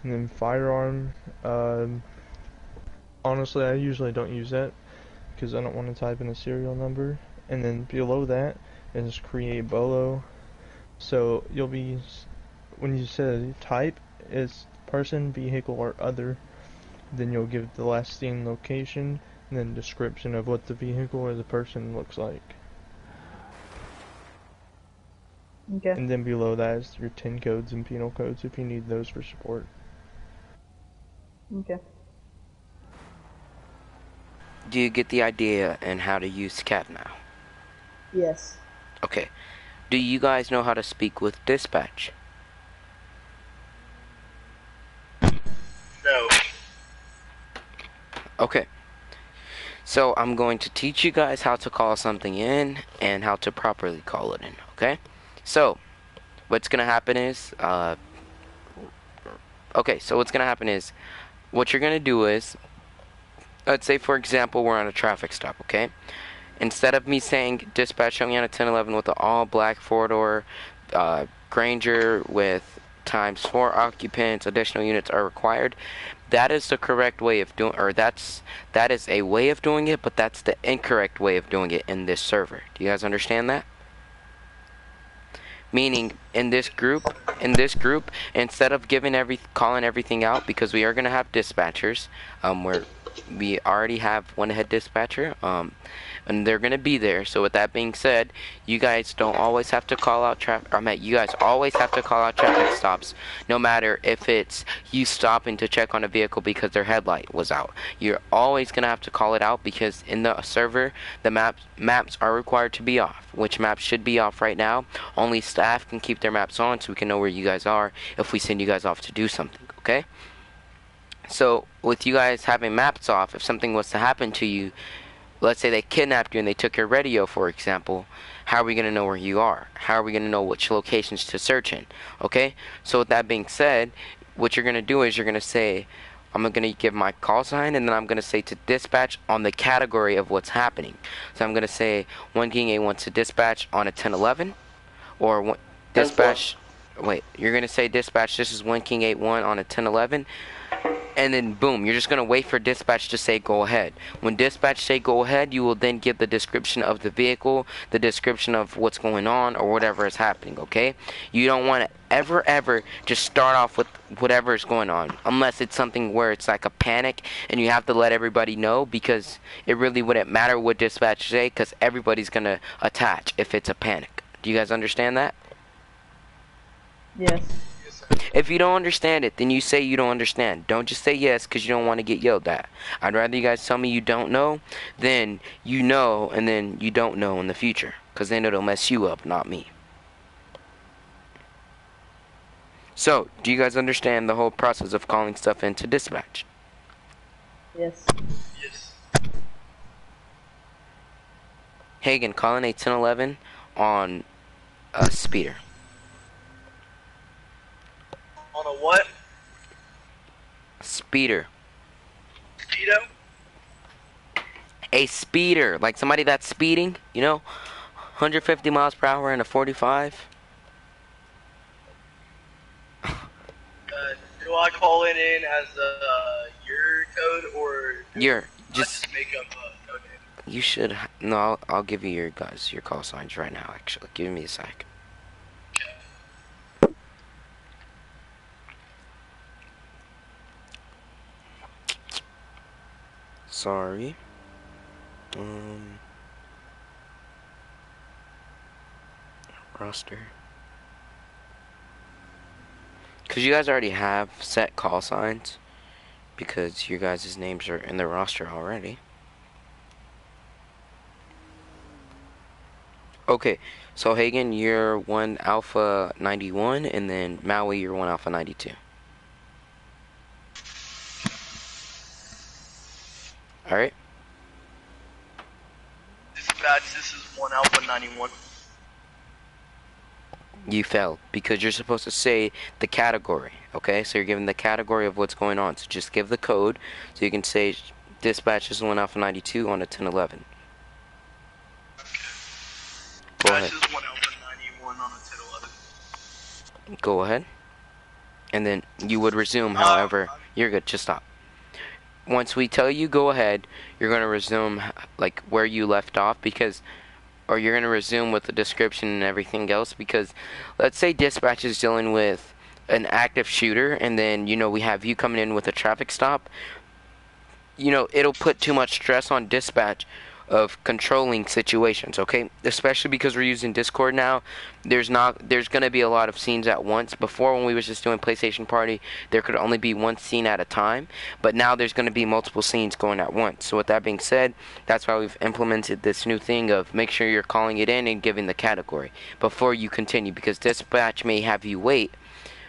And then firearm, honestly, I usually don't use that because I don't want to type in a serial number. And then below that is create bolo. So you'll be, when you say type, it's person, vehicle, or other. Then you'll give the last seen location and then description of what the vehicle or the person looks like. Okay. And then below that is your 10 codes and penal codes if you need those for support. Okay. Do you get the idea and how to use CAD now? Yes. Okay. Do you guys know how to speak with dispatch? No. Okay. So I'm going to teach you guys how to call something in and how to properly call it in, okay? So, what's going to happen is, what you're going to do is, let's say for example we're on a traffic stop, okay? Instead of me saying dispatch show me on a 1011 with an all black 4-door Granger with times 4 occupants, additional units are required. That is the correct way of doing, or that is a way of doing it, but that's the incorrect way of doing it in this server. Do you guys understand that? Meaning, in this group, instead of calling everything out, because we are gonna have dispatchers, where we already have one head dispatcher, and they're gonna be there. So with that being said, you guys don't always have to call out you guys always have to call out traffic stops, no matter if it's you stopping to check on a vehicle because their headlight was out. You're always gonna have to call it out because in the server, the maps are required to be off. Which maps should be off right now? Only staff can keep their maps on, so we can know where you guys are if we send you guys off to do something. Okay? So with you guys having maps off, if something was to happen to you, let's say they kidnapped you and they took your radio, for example, how are we going to know where you are? How are we going to know which locations to search in? Okay? So with that being said, what you're going to do is you're going to say, I'm going to give my call sign, and then I'm going to say to dispatch on the category of what's happening. So I'm going to say 1 King A wants to dispatch on a 1011, or dispatch, wait, you're going to say dispatch, this is 1 King 8-1 on a 1011. and then boom, you're just gonna wait for dispatch to say go ahead. When dispatch say go ahead, you will then give the description of the vehicle, the description of what's going on or whatever is happening, okay? You don't want to ever just start off with whatever is going on, unless it's something where it's like a panic and you have to let everybody know, because it really wouldn't matter what dispatch say, because everybody's gonna attach if it's a panic. Do you guys understand that? Yes. If you don't understand it, then you say you don't understand. Don't just say yes because you don't want to get yelled at. I'd rather you guys tell me you don't know than you know and then you don't know in the future, because then it'll mess you up, not me. So, do you guys understand the whole process of calling stuff into dispatch? Yes. Yes. Hagen, calling a 1011 on a speeder. On a what? Speeder. Speedo? A speeder, like somebody that's speeding, you know, 150 miles per hour in a 45. Do I call it in as your code or You're I just, make up a code name? you should, no, I'll give you your guys, your call signs right now, actually. Give me a sec. Sorry. Roster. Because you guys already have set call signs, because your guys' names are in the roster already. Okay, so Hagen, you're 1 Alpha 91, and then Maui, you're 1 Alpha 92. Alright? Dispatch, this is 1 Alpha 91. You failed, because you're supposed to say the category, okay? So you're given the category of what's going on, so just give the code, so you can say dispatch is 1 Alpha 92 on a 1011. Go ahead. Dispatch is 1 Alpha 91 on a 1011. Go ahead. And then you would resume, however, you're good, just stop. Once we tell you go ahead, you're going to resume like where you left off, because, or you're going to resume with the description and everything else, because let's say dispatch is dealing with an active shooter, and then, you know, we have you coming in with a traffic stop. You know, it'll put too much stress on dispatch of controlling situations, okay? Especially because we're using Discord now. There's gonna be a lot of scenes at once. Before, when we was just doing PlayStation Party, there could only be one scene at a time, but now there's gonna be multiple scenes going at once. So with that being said, that's why we've implemented this new thing of make sure you're calling it in and giving the category before you continue, because dispatch may have you wait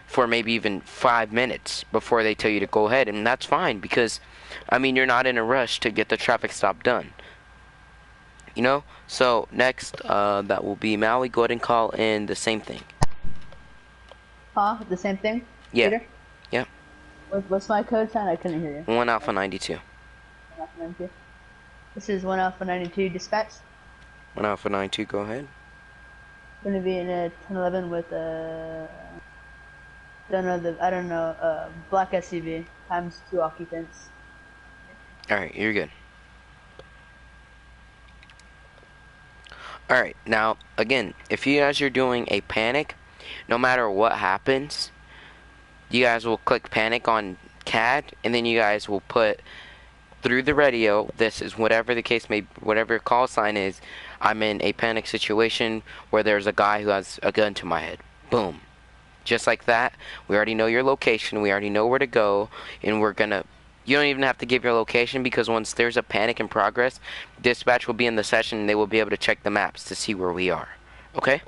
for maybe even 5 minutes before they tell you to go ahead, and that's fine, because I mean, you're not in a rush to get the traffic stop done. You know? So, next, that will be Maui. Go ahead and call in the same thing. Huh? The same thing? Yeah. Peter? Yeah. What's my code sign? I couldn't hear you. 1 Alpha 92. 1 Alpha 92. This is 1 Alpha 92 dispatch. 1 Alpha 92, go ahead. Gonna be in a 1011 with I don't know, black SUV times 2 occupants. Alright, you're good. Alright, now, again, if you guys are doing a panic, no matter what happens, you guys will click panic on CAD, and then you guys will put through the radio, this is whatever the case may, whatever call sign is, I'm in a panic situation where there's a guy who has a gun to my head. Boom. Just like that, we already know your location, we already know where to go, and we're gonna, you don't even have to give your location, because once there's a panic in progress, dispatch will be in the session and they will be able to check the maps to see where we are. Okay?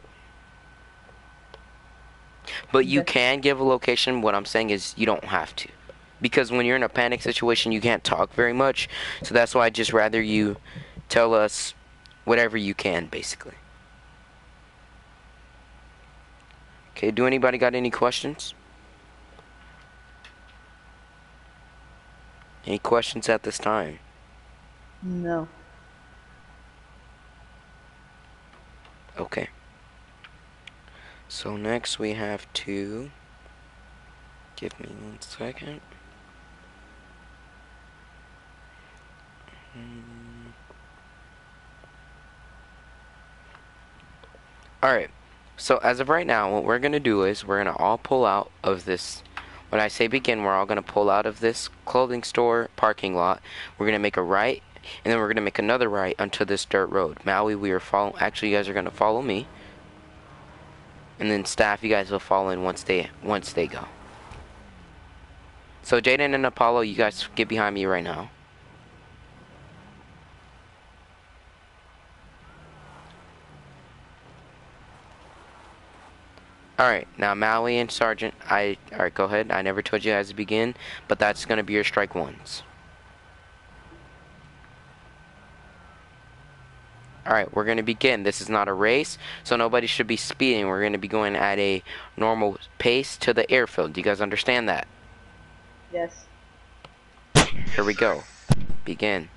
But you can give a location. What I'm saying is you don't have to, because when you're in a panic situation, you can't talk very much. So that's why I'd just rather you tell us whatever you can, basically. Okay, do anybody got any questions? Any questions at this time? No. Okay. So next we have to, give me 1 second. Alright, so as of right now, what we're going to do is we're going to all pull out of this. When I say begin, we're all going to pull out of this clothing store parking lot. We're going to make a right, and then we're going to make another right onto this dirt road. Maui, we are following. Actually, you guys are going to follow me. And then staff, you guys will fall in once they go. So Jaden and Apollo, you guys get behind me right now. Alright, now Maui and Sergeant, alright, go ahead. I never told you guys to begin, but that's going to be your strike ones. Alright, we're going to begin. This is not a race, so nobody should be speeding. We're going to be going at a normal pace to the airfield. Do you guys understand that? Yes. Here we go. Begin.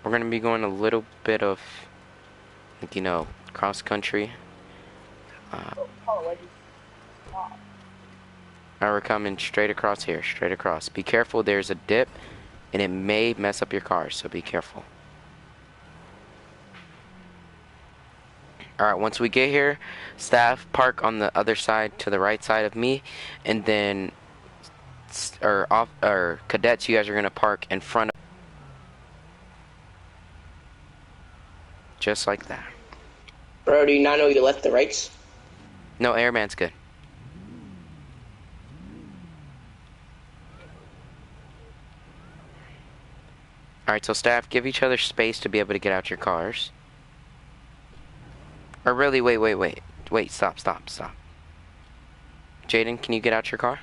We're going to be going a little bit of, like, you know, cross country. Now we're coming straight across here, straight across. Be careful, there's a dip, and it may mess up your car, so be careful. Alright, once we get here, staff, park on the other side to the right side of me, and then, cadets, you guys are going to park in front of, just like that. Bro, do you not know your left and rights? No, airman's good. Alright, so staff, give each other space to be able to get out your cars. Or really, wait, stop. Jaden, can you get out your car?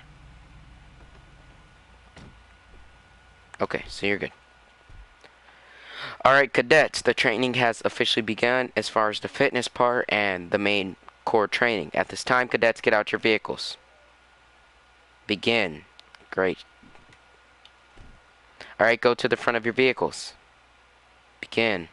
Okay, so you're good. Alright, cadets, the training has officially begun as far as the fitness part and the main core training. At this time, cadets, get out your vehicles. Begin. Great. Alright, go to the front of your vehicles. Begin.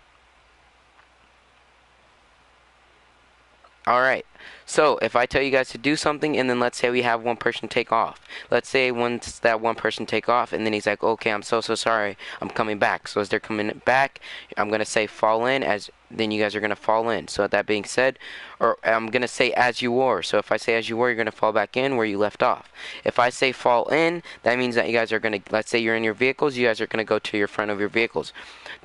Alright, so if I tell you guys to do something and then let's say we have one person take off. Let's say once that one person take off and then he's like, okay, I'm so sorry, I'm coming back. So as they're coming back, I'm going to say fall in, as then you guys are going to fall in. So with that being said, or I'm going to say as you were. So if I say as you were, you're going to fall back in where you left off. If I say fall in, that means that you guys are going to, let's say you're in your vehicles, you guys are going to go to your front of your vehicles.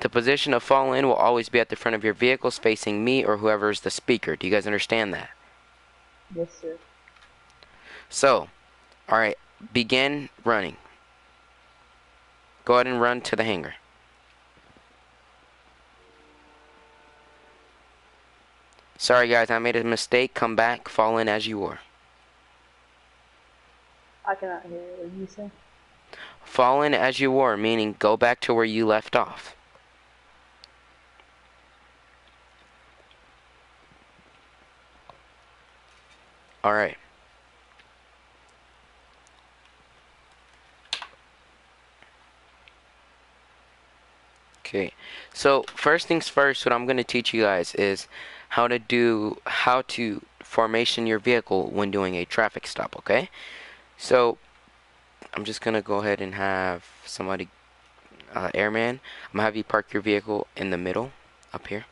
The position of fall in will always be at the front of your vehicles facing me or whoever is the speaker. Do you guys understand that? Yes, sir. So, alright, begin running. Go ahead and run to the hangar. Sorry guys, I made a mistake. Come back, fall in as you were. I cannot hear what you say. Fall in as you were, meaning go back to where you left off. Alright. Okay, so first things first, what I'm going to teach you guys is how to formation your vehicle when doing a traffic stop, okay? So, I'm just going to go ahead and have somebody, airman, I'm going to have you park your vehicle in the middle, up here.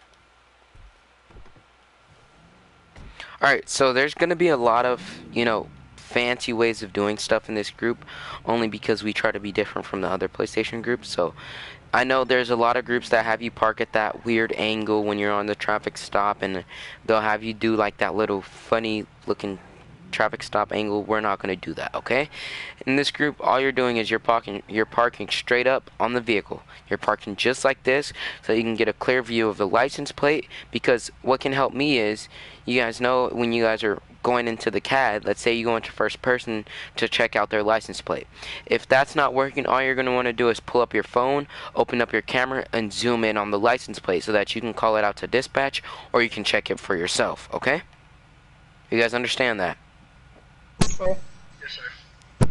Alright, so there's going to be a lot of, you know, fancy ways of doing stuff in this group, only because we try to be different from the other PlayStation groups. So I know there's a lot of groups that have you park at that weird angle when you're on the traffic stop, and they'll have you do like that little funny looking traffic stop angle. We're not going to do that, okay? In this group, all you're doing is you're parking straight up on the vehicle. You're parking just like this so you can get a clear view of the license plate, because what can help me is, you guys know when you guys are going into the CAD, let's say you go into first person to check out their license plate. If that's not working, all you're going to want to do is pull up your phone, open up your camera, and zoom in on the license plate so that you can call it out to dispatch, or you can check it for yourself, okay? You guys understand that? Sure. Yes, sir.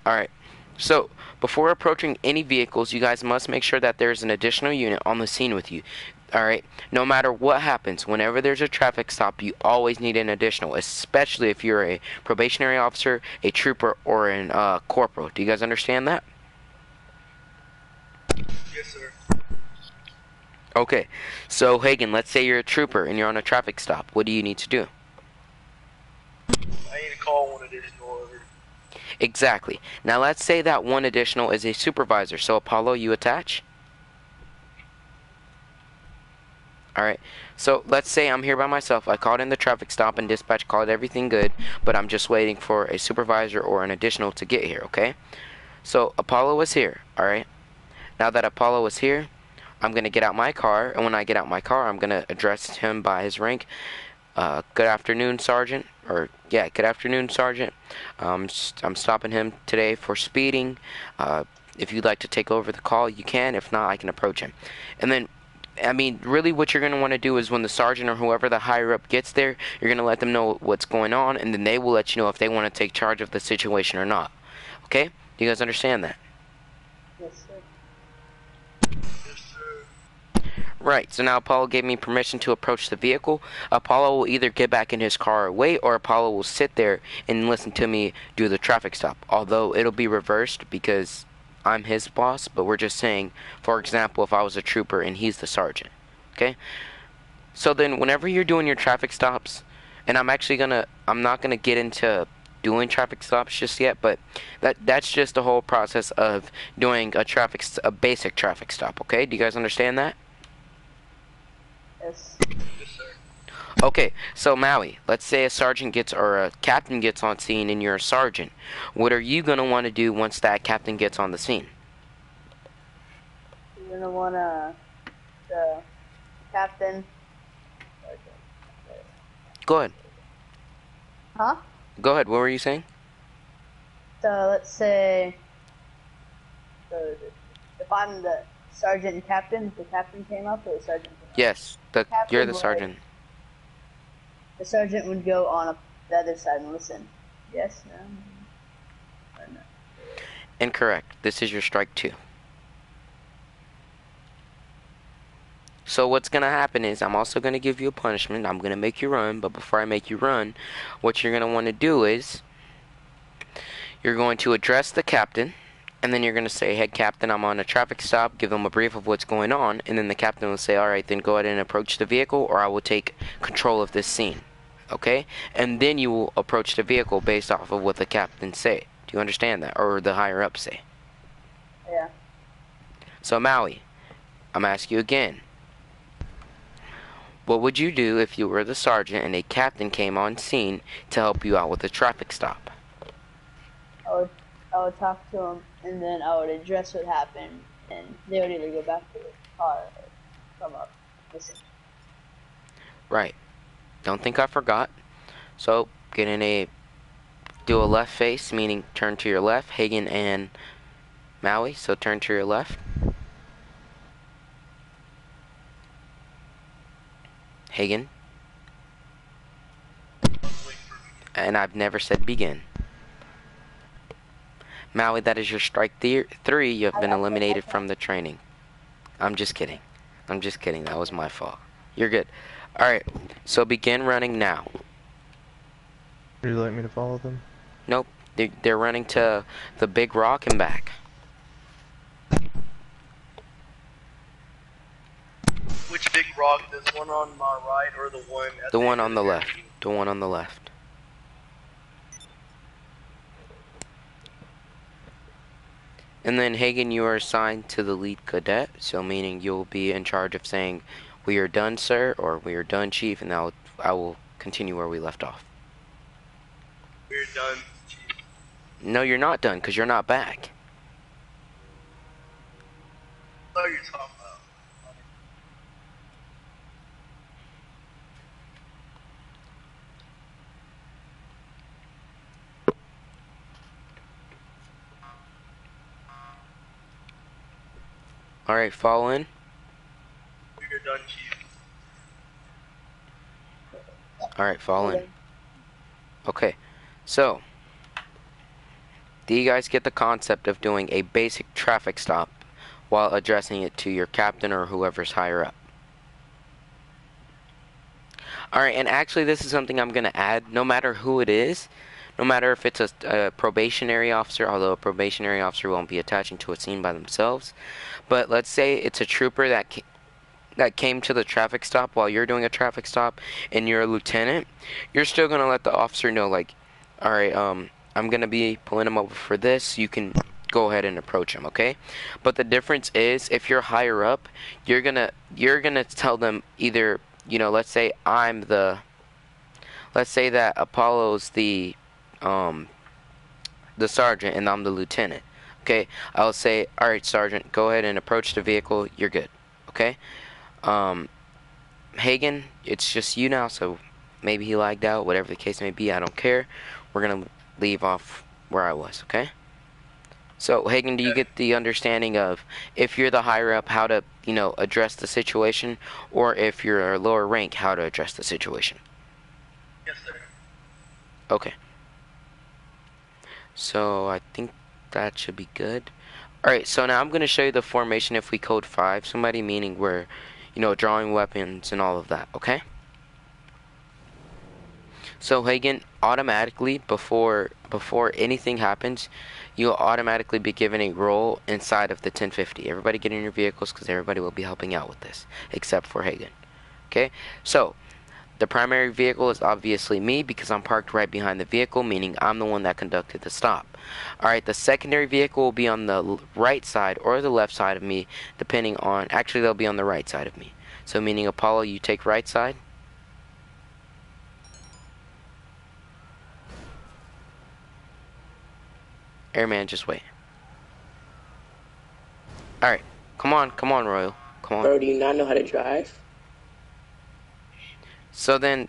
Alright, So, before approaching any vehicles, you guys must make sure that there's an additional unit on the scene with you. Alright? No matter what happens, whenever there's a traffic stop, you always need an additional, especially if you're a probationary officer, a trooper, or an corporal. Do you guys understand that? Yes, sir. Okay. So, Hagen, let's say you're a trooper and you're on a traffic stop. What do you need to do? I need to call one additional over. Exactly. Now, let's say that one additional is a supervisor. So, Apollo, you attach? Alright, so let's say I'm here by myself. I called in the traffic stop and dispatch called everything good, but I'm just waiting for a supervisor or an additional to get here, okay? So Apollo is here, alright? Now that Apollo is here, I'm going to get out my car, and when I get out my car, I'm going to address him by his rank. Good afternoon, Sergeant. Or, yeah, good afternoon, Sergeant. I'm stopping him today for speeding. If you'd like to take over the call, you can. If not, I can approach him. And then I mean, really what you're going to want to do is when the sergeant or whoever the higher up gets there, you're going to let them know what's going on, and then they will let you know if they want to take charge of the situation or not. Okay? Do you guys understand that? Yes, sir. Yes, sir. Right, so now Apollo gave me permission to approach the vehicle. Apollo will either get back in his car or wait, or Apollo will sit there and listen to me do the traffic stop. Although it'll be reversed because I'm his boss, but we're just saying, for example, if I was a trooper and he's the sergeant. Okay? So then whenever you're doing your traffic stops, and I'm not gonna get into doing traffic stops just yet, but that's just the whole process of doing a basic traffic stop, okay? Do you guys understand that? Yes. Yes, sir. Okay, so Maui, let's say a sergeant gets or a captain gets on scene and you're a sergeant. What are you gonna want to do once that captain gets on the scene? You're gonna wanna the captain. Go ahead. Huh? Go ahead. What were you saying? So let's say, so if I'm the sergeant and captain, the captain came up, or the sergeant came up? Yes, you're the sergeant. The sergeant would go on the other side and listen. Yes, no, or no. Incorrect. This is your strike 2. So what's going to happen is I'm also going to give you a punishment. I'm going to make you run, but before I make you run, what you're going to want to do is you're going to address the captain, and then you're going to say, "Hey, Captain, I'm on a traffic stop," give them a brief of what's going on, and then the captain will say, "All right, then go ahead and approach the vehicle, or I will take control of this scene." Okay? And then you will approach the vehicle based off of what the captain say. Do you understand that? Or the higher up say. Yeah. So Maui, I'm asking you again. What would you do if you were the sergeant and a captain came on scene to help you out with a traffic stop? I would talk to him, and then I would address what happened, and they would either go back to the car or come up. Listen. Right. Don't think I forgot. So, do a left face, meaning turn to your left, Hagen and Maui, so turn to your left. Hagen. And I've never said begin. Maui, that is your strike 3. You have been eliminated from the training. I'm just kidding. I'm just kidding. That was my fault. You're good. Alright, so begin running now. Would you like me to follow them? Nope. They're running to the big rock and back. Which big rock? This one on my right or the one at The one end on of the the left. area? The one on the left. And then Hagen, you are assigned to the lead cadet, so meaning you'll be in charge of saying, "We are done, sir," or "We are done, chief," and I will continue where we left off. We're done, Chief. No, you're not done, because you're not back. What are you talking about? Alright, fall in. We're done, Chief. Alright, fall in. Okay, so Do you guys get the concept of doing a basic traffic stop while addressing it to your captain or whoever's higher up? Alright, and actually this is something I'm going to add. No matter who it is, no matter if it's a probationary officer, although a probationary officer won't be attaching to a scene by themselves, but let's say it's a trooper that came to the traffic stop while you're doing a traffic stop and you're a lieutenant, you're still going to let the officer know, like, alright, I'm going to be pulling him over for this. You can go ahead and approach him, okay? But the difference is, if you're higher up, you're going to tell them either, you know, let's say that Apollo's the sergeant and I'm the lieutenant. Okay, I'll say, alright, sergeant, go ahead and approach the vehicle. You're good. Okay? Hagen, it's just you now, so maybe he lagged out, whatever the case may be, I don't care. We're gonna leave off where I was, okay? So, Hagen, do you get the understanding of, if you're the higher up, how to, you know, address the situation, or if you're a lower rank, how to address the situation? Yes, sir. Okay. So, I think that should be good. Alright, so now I'm going to show you the formation if we code 5. Somebody meaning we're, you know, drawing weapons and all of that, okay? So, Hagen, automatically, before anything happens, you'll automatically be given a role inside of the 1050. Everybody get in your vehicles because everybody will be helping out with this, except for Hagen. Okay? So, the primary vehicle is obviously me because I'm parked right behind the vehicle, meaning I'm the one that conducted the stop. Alright, the secondary vehicle will be on the right side or the left side of me, depending on, actually they'll be on the right side of me. So meaning Apollo, you take right side. Airman, just wait. Alright, come on, Royal. Come on. Bro, do you not know how to drive? So then,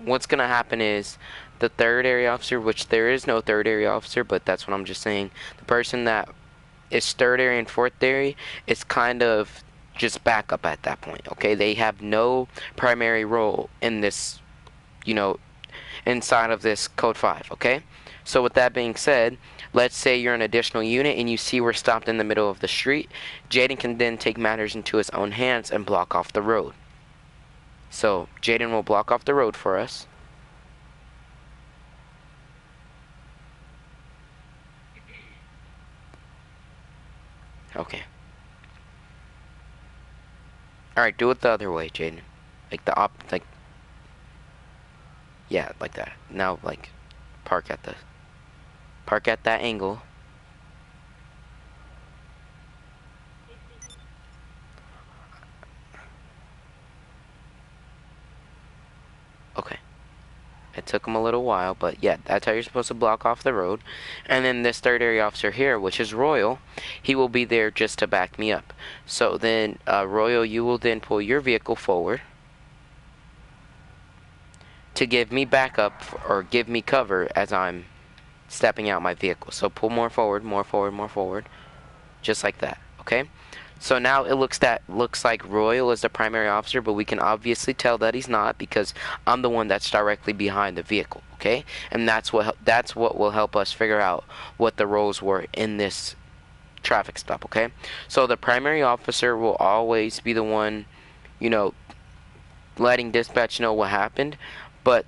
what's going to happen is, the third area officer, which there is no third area officer, but that's what I'm just saying, the person that is third area and fourth area is kind of just backup at that point, okay? They have no primary role in this, you know, inside of this code 5, okay? So with that being said, let's say you're an additional unit and you see we're stopped in the middle of the street. Jaden can then take matters into his own hands and block off the road. So Jaden will block off the road for us. Okay. Alright, do it the other way, Jaden. Like yeah, like that. Now, like, park at that angle. Okay. It took him a little while, but yeah, that's how you're supposed to block off the road. And then this third area officer here, which is Royal, he will be there just to back me up. So then, Royal, you will then pull your vehicle forward to give me backup, or give me cover as I'm stepping out my vehicle. So pull more forward, just like that, okay? So now it looks like Royal is the primary officer, but we can obviously tell that he's not because I'm the one that's directly behind the vehicle, okay? And that's what will help us figure out what the roles were in this traffic stop, okay? So the primary officer will always be the one, you know, letting dispatch know what happened, but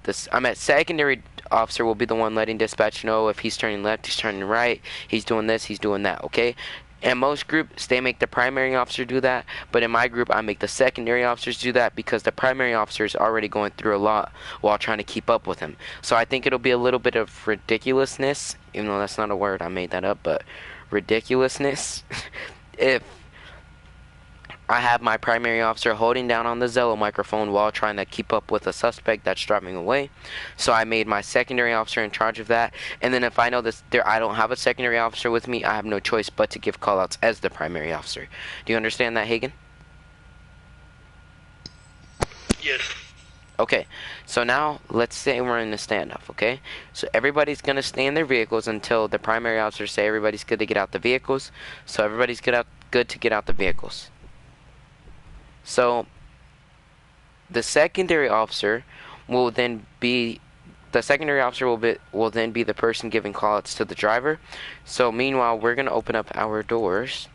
secondary officer will be the one letting dispatch know if he's turning left, he's turning right, he's doing this, he's doing that, okay? In most groups, they make the primary officer do that, but in my group, I make the secondary officers do that because the primary officer is already going through a lot while trying to keep up with him. So I think it'll be a little bit of ridiculousness, even though that's not a word, I made that up, but ridiculousness, if I have my primary officer holding down on the Zello microphone while trying to keep up with a suspect that's driving away. So I made my secondary officer in charge of that. And then if I know this, I don't have a secondary officer with me, I have no choice but to give callouts as the primary officer. Do you understand that, Hagen? Yes. Okay, so now let's say we're in the standoff, okay? So everybody's going to stay in their vehicles until the primary officer say everybody's good to get out the vehicles. So everybody's good to get out the vehicles. So the secondary officer will then be the secondary officer will then be the person giving callouts to the driver. So meanwhile, we're gonna open up our doors.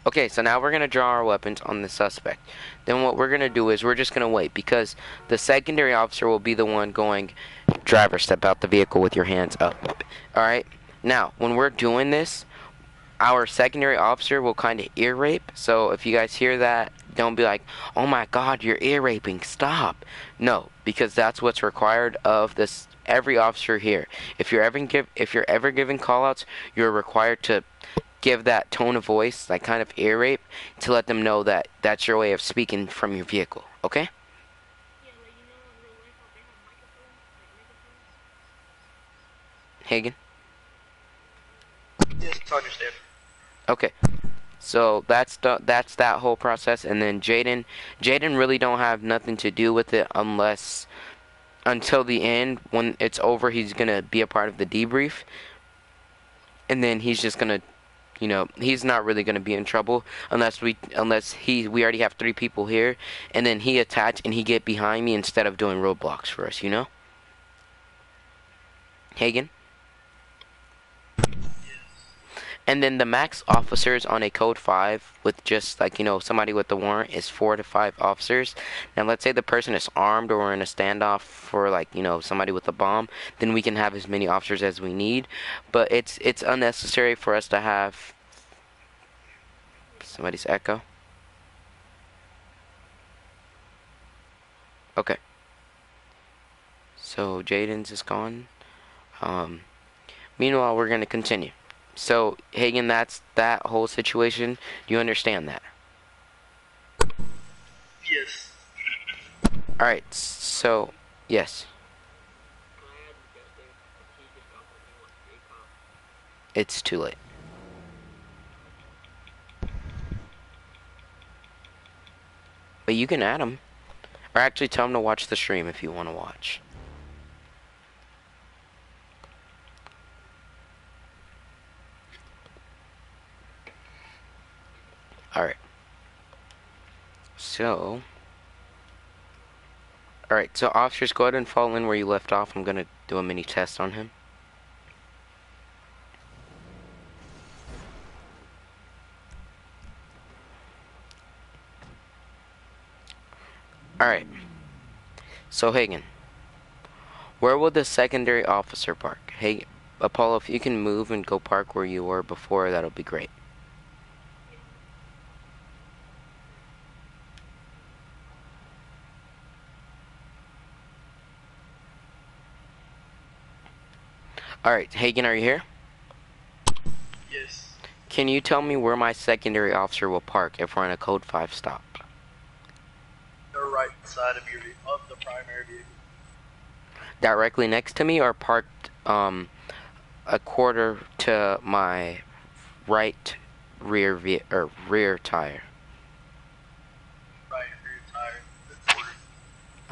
Okay, so now we're gonna draw our weapons on the suspect. Then what we're gonna do is we're just gonna wait, because the secondary officer will be the one going, driver, step out the vehicle with your hands up. Alright, now when we're doing this, our secondary officer will kind of ear rape. So if you guys hear that, don't be like, oh my god, you're ear raping, stop. No, because that's what's required of this every officer here. If you're ever giving callouts, you're required to give that tone of voice, like kind of ear rape, to let them know that that's your way of speaking from your vehicle. Okay? Yeah, like you know in real life how they have microphones, like megaphones. Hagen? Yes, I understand. Okay. So that's that whole process, and then Jaden really don't have nothing to do with it until the end. When it's over, he's gonna be a part of the debrief, and then he's just gonna, he's not really gonna be in trouble unless we already have 3 people here, and then he attach and he get behind me instead of doing roadblocks for us, Hagen? And then the max officers on a code 5 with just somebody with the warrant is 4 to 5 officers. Now let's say the person is armed or in a standoff for somebody with a bomb, then we can have as many officers as we need. But it's unnecessary for us to have somebody's echo. Okay. So Jaden's is gone. Meanwhile, we're gonna continue. So, Hagen, that's that whole situation. Do you understand that? Yes. Alright, so, yes. I'm guessing he just got what he wants to be a cop. It's too late. But you can add him. Or actually tell him to watch the stream if you want to watch. Alright. So. Alright, so officers, go ahead and fall in where you left off. I'm going to do a mini test on him. Alright. So, Hagen. Where will the secondary officer park? Hey, Apollo, if you can move and go park where you were before, that'll be great. Alright, Hagen, are you here? Yes. Can you tell me where my secondary officer will park if we're in a code 5 stop? The right side of the primary vehicle. Directly next to me, or parked a quarter to my right rear rear tire? Right rear tire. The quarter.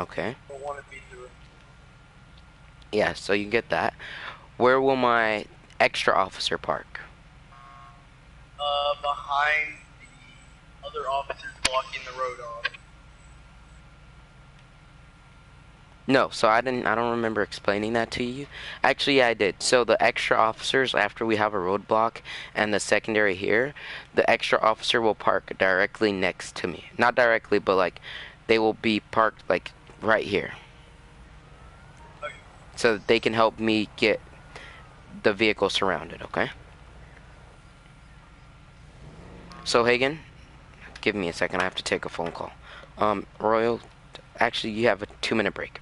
Okay. Don't want to be through it. Yeah, so you get that. Where will my extra officer park? Behind the other officers blocking the road off. No, so I don't remember explaining that to you. Actually, yeah, I did. So the extra officers, after we have a roadblock and the secondary here, the extra officer will park directly next to me. Not directly, but they will be parked right here. Okay. So that they can help me get the vehicle surrounded, okay? So Hagen, give me a second, I have to take a phone call. Royal, actually you have a 2-minute break.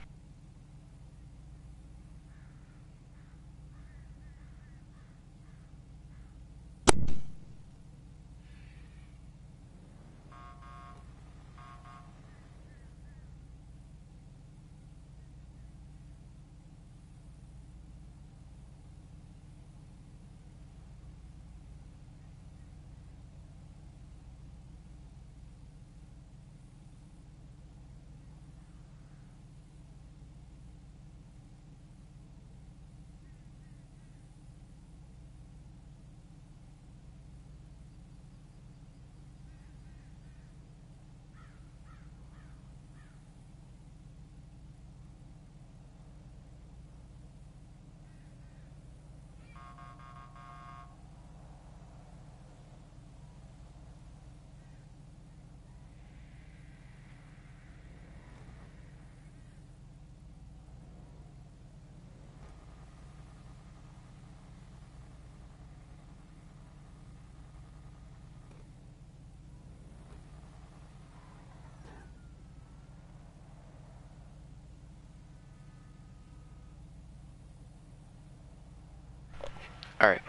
Alright.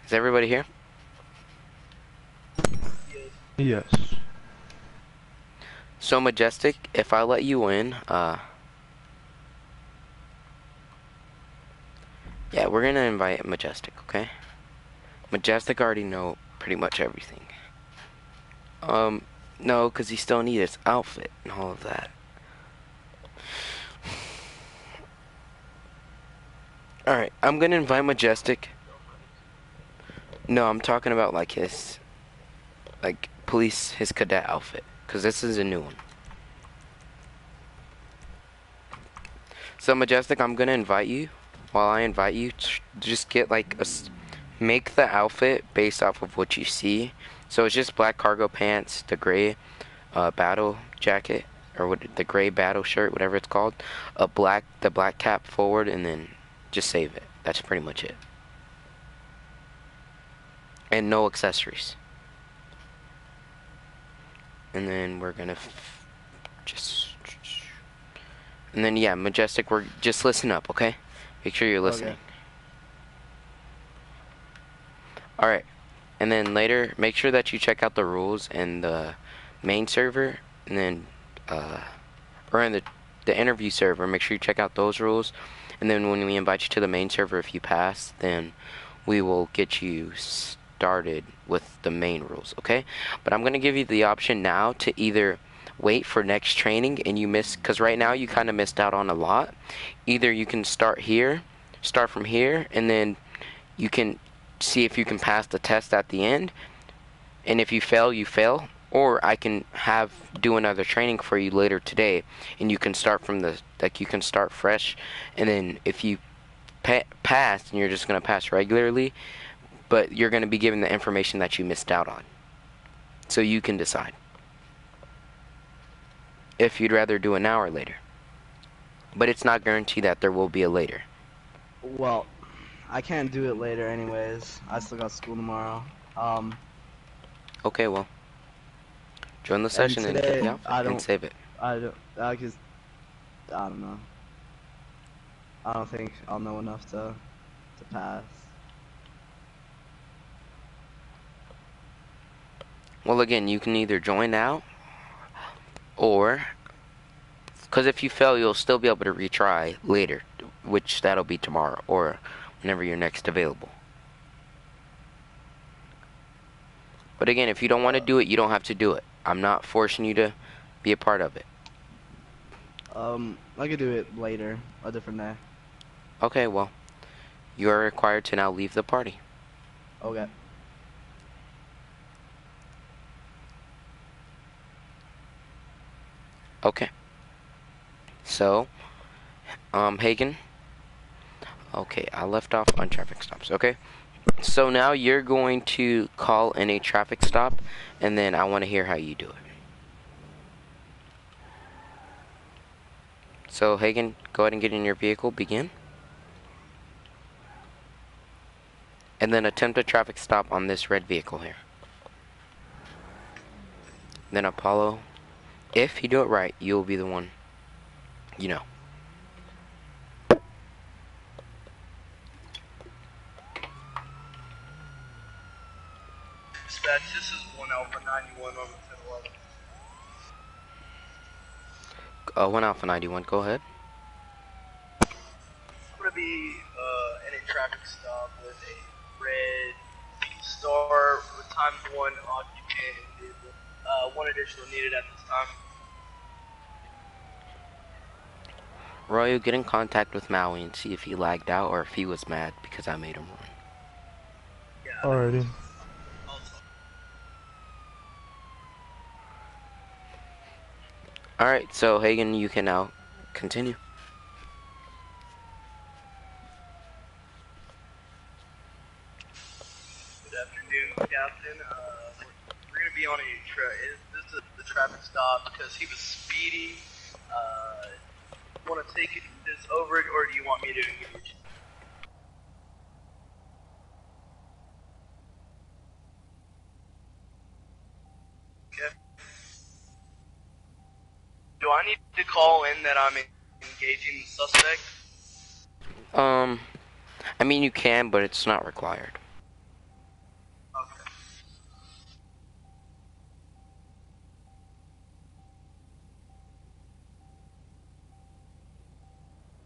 Is everybody here? Yes. So, Majestic, if I let you in, yeah, we're gonna invite Majestic, okay? Majestic already know pretty much everything. No, because he still needs his outfit and all of that. Alright, I'm gonna invite Majestic. No, I'm talking about like his, like, his cadet outfit, because this is a new one. So, Majestic, I'm gonna invite you. While I invite you, just get like make the outfit based off of what you see. So it's just black cargo pants, the gray battle jacket, or what, the gray battle shirt, whatever it's called, the black cap forward, and then just save it. That's pretty much it. And no accessories. And then we're gonna and then yeah, Majestic, we're just listen up, okay? Make sure you're listening. Okay. Alright. And then later, make sure that you check out the rules in the main server, and then, or in the interview server, make sure you check out those rules. And then when we invite you to the main server, if you pass, then we will get you started with the main rules, okay? But I'm going to give you the option now to either wait for next training and you miss, because right now you kind of missed out on a lot. Either you can start from here, and then you can see if you can pass the test at the end, and if you fail, you fail. Or I can do another training for you later today, and you can start from you can start fresh, and then if you pass, and you're just going to pass regularly, but you're going to be given the information that you missed out on. So you can decide if you'd rather do an hour later. But it's not guaranteed that there will be a later. Well, I can't do it later anyways. I still got school tomorrow. Okay, well, join the session and get the outfit and save it. I don't know. I don't think I'll know enough to pass. Well, again, you can either join now, or, because if you fail, you'll still be able to retry later, which that'll be tomorrow, or whenever you're next available. But again, if you don't want to do it, you don't have to do it. I'm not forcing you to be a part of it. I could do it later, a different day. Okay, well, you are required to now leave the party. Okay. Okay. So, Hagen. Okay, I left off on traffic stops. Okay. So now you're going to call in a traffic stop, and then I want to hear how you do it. So, Hagen, go ahead and get in your vehicle. Begin. And then attempt a traffic stop on this red vehicle here. Then Apollo, if you do it right, you'll be the one, you know. Dispatch, this is 1 Alpha 91 on the 1011. 1 Alpha 91, go ahead. I'm gonna be in a traffic stop with a red star with ×1 occupant and vehicle. One additional needed at this time. Royal, get in contact with Maui and see if he lagged out or if he was mad because I made him run. Yeah, Alrighty. I'll talk. Alright, so Hagen, you can now continue. Good afternoon, Captain. We're gonna be on this is the traffic stop because he was speeding. Want to take this over, or do you want me to engage? Okay. Do I need to call in that I'm engaging the suspect? I mean, you can, but it's not required. Okay.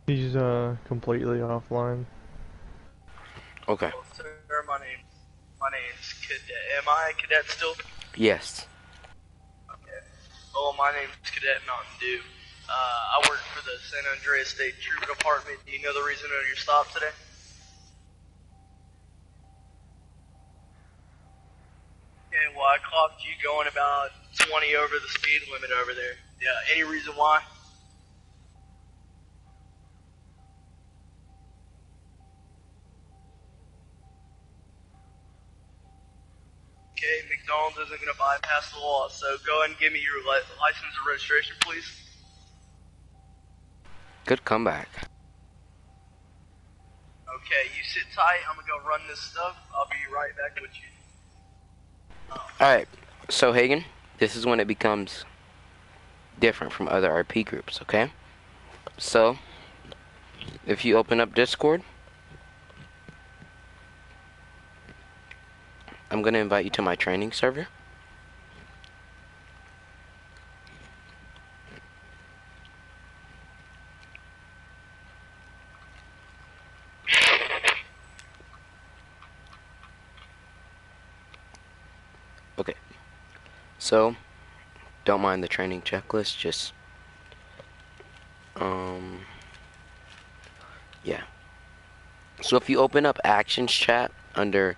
He's completely offline. Okay. Well, sir, my name's Cadet. Am I a cadet still? Yes. Okay. Oh, my name's Cadet Mountain Dew. I work for the San Andreas State Troop Department. Do you know the reason of your stop today? Okay, well, I clocked you going about 20 over the speed limit over there. Yeah, any reason why? Okay, McDonald's isn't going to bypass the law, so go ahead and give me your license and registration, please. Good comeback. Okay, you sit tight. I'm going to go run this stuff. I'll be right back with you. Alright, so Hagen, this is when it becomes different from other RP groups, okay? So, if you open up Discord, I'm going to invite you to my training server. Okay, so, don't mind the training checklist, just, yeah. So if you open up Actions Chat under,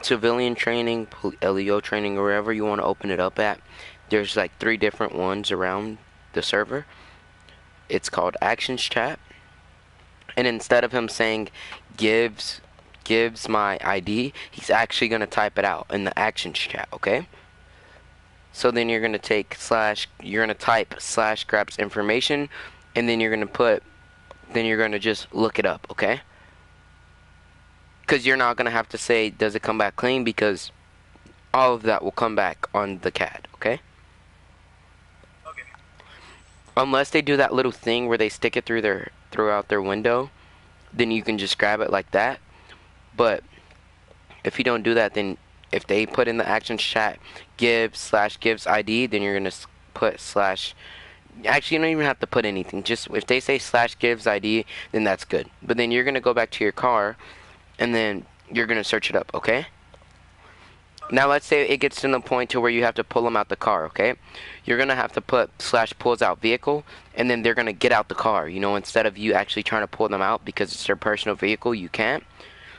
civilian training, LEO training, or wherever you want to open it up at, there's like 3 different ones around the server. It's called Actions Chat, and instead of him saying gives my ID, he's actually going to type it out in the Actions Chat, okay? So then you're going to type / grabs information, and then you're going to just look it up, okay? Because you're not going to have to say, does it come back clean? Because all of that will come back on the CAD, okay? Okay. Unless they do that little thing where they stick it throughout their window, then you can just grab it like that. But if you don't do that, then if they put in the Actions Chat gives ID, then you're going to put / actually, you don't even have to put anything. Just if they say / gives ID, then that's good. But then you're going to go back to your car, and then you're going to search it up, okay? Now let's say it gets to the point to where you have to pull them out the car, okay? You're going to have to put / pulls out vehicle, and then they're going to get out the car. You know, instead of you actually trying to pull them out because it's their personal vehicle, you can't.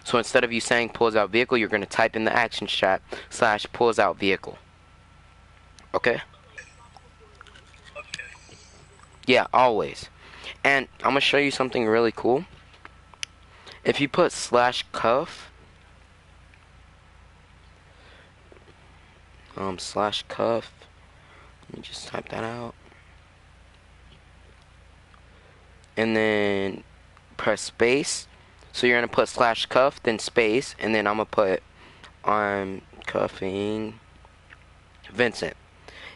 So instead of you saying pulls out vehicle, you're going to type in the Actions Chat / pulls out vehicle. Okay? Okay. Yeah, always. And I'm going to show you something really cool. If you put /cuff, /cuff, let me just type that out. And then press space. So you're going to put /cuff, then space, and then I'm going to put I'm cuffing Vincent.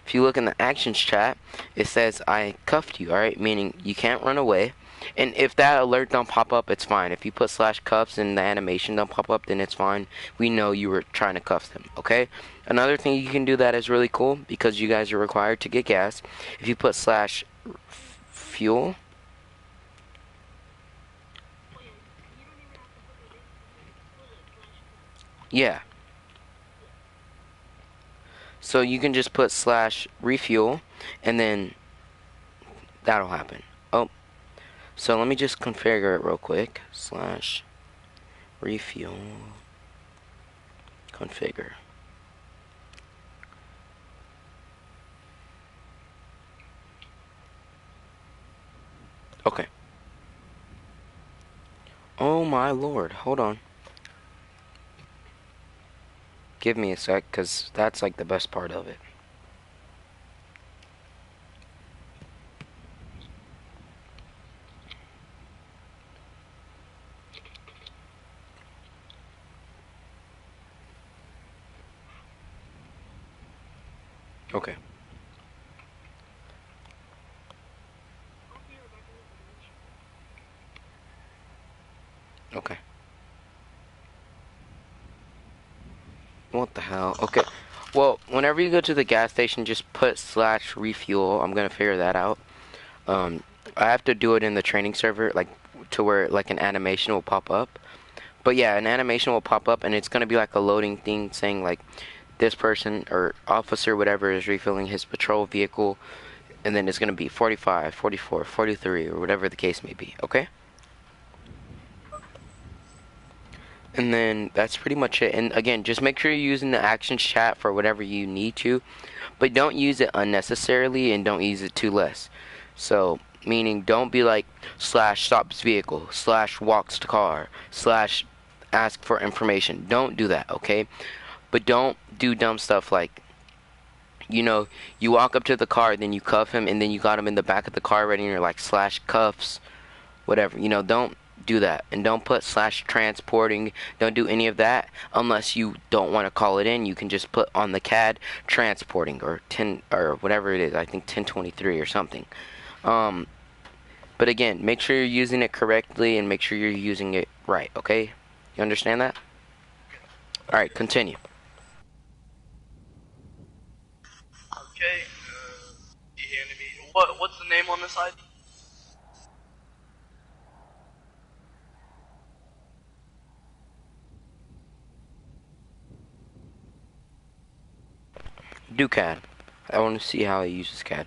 If you look in the Actions Chat, it says I cuffed you, alright? Meaning you can't run away. And if that alert don't pop up, it's fine. If you put /cuffs and the animation don't pop up, then it's fine. We know you were trying to cuff them, okay? Another thing you can do that is really cool, because you guys are required to get gas. If you put /fuel, yeah. So you can just put /refuel, and then that'll happen. Oh, so let me just configure it real quick. /refuel configure. Okay. Oh my lord, hold on. Give me a sec, because that's like the best part of it. Okay. What the hell? Okay. Well, whenever you go to the gas station, just put /refuel. I'm gonna figure that out. Um, I have to do it in the training server, like to where like an animation will pop up. But yeah, an animation will pop up, and it's gonna be like a loading thing saying like this person or officer, whatever, is refilling his patrol vehicle, and then it's gonna be 45, 44, 43, or whatever the case may be. Okay. And then that's pretty much it. And again, just make sure you're using the actions chat for whatever you need to, but don't use it unnecessarily and don't use it too less. So, meaning don't be like /stops vehicle, /walks to car, /ask for information. Don't do that, okay? But don't do dumb stuff like, you know, you walk up to the car, then you cuff him, and then you got him in the back of the car already, and you're like /cuffs, whatever. You know, don't do that, and don't put /transporting. Don't do any of that unless you don't want to call it in. You can just put on the CAD transporting or 10 or whatever it is. I think 1023 or something. But again, make sure you're using it correctly and make sure you're using it right. Okay, you understand that? All right, continue. Okay. He handed me. What's the name on this ID? Do CAD. I want to see how he uses CAD.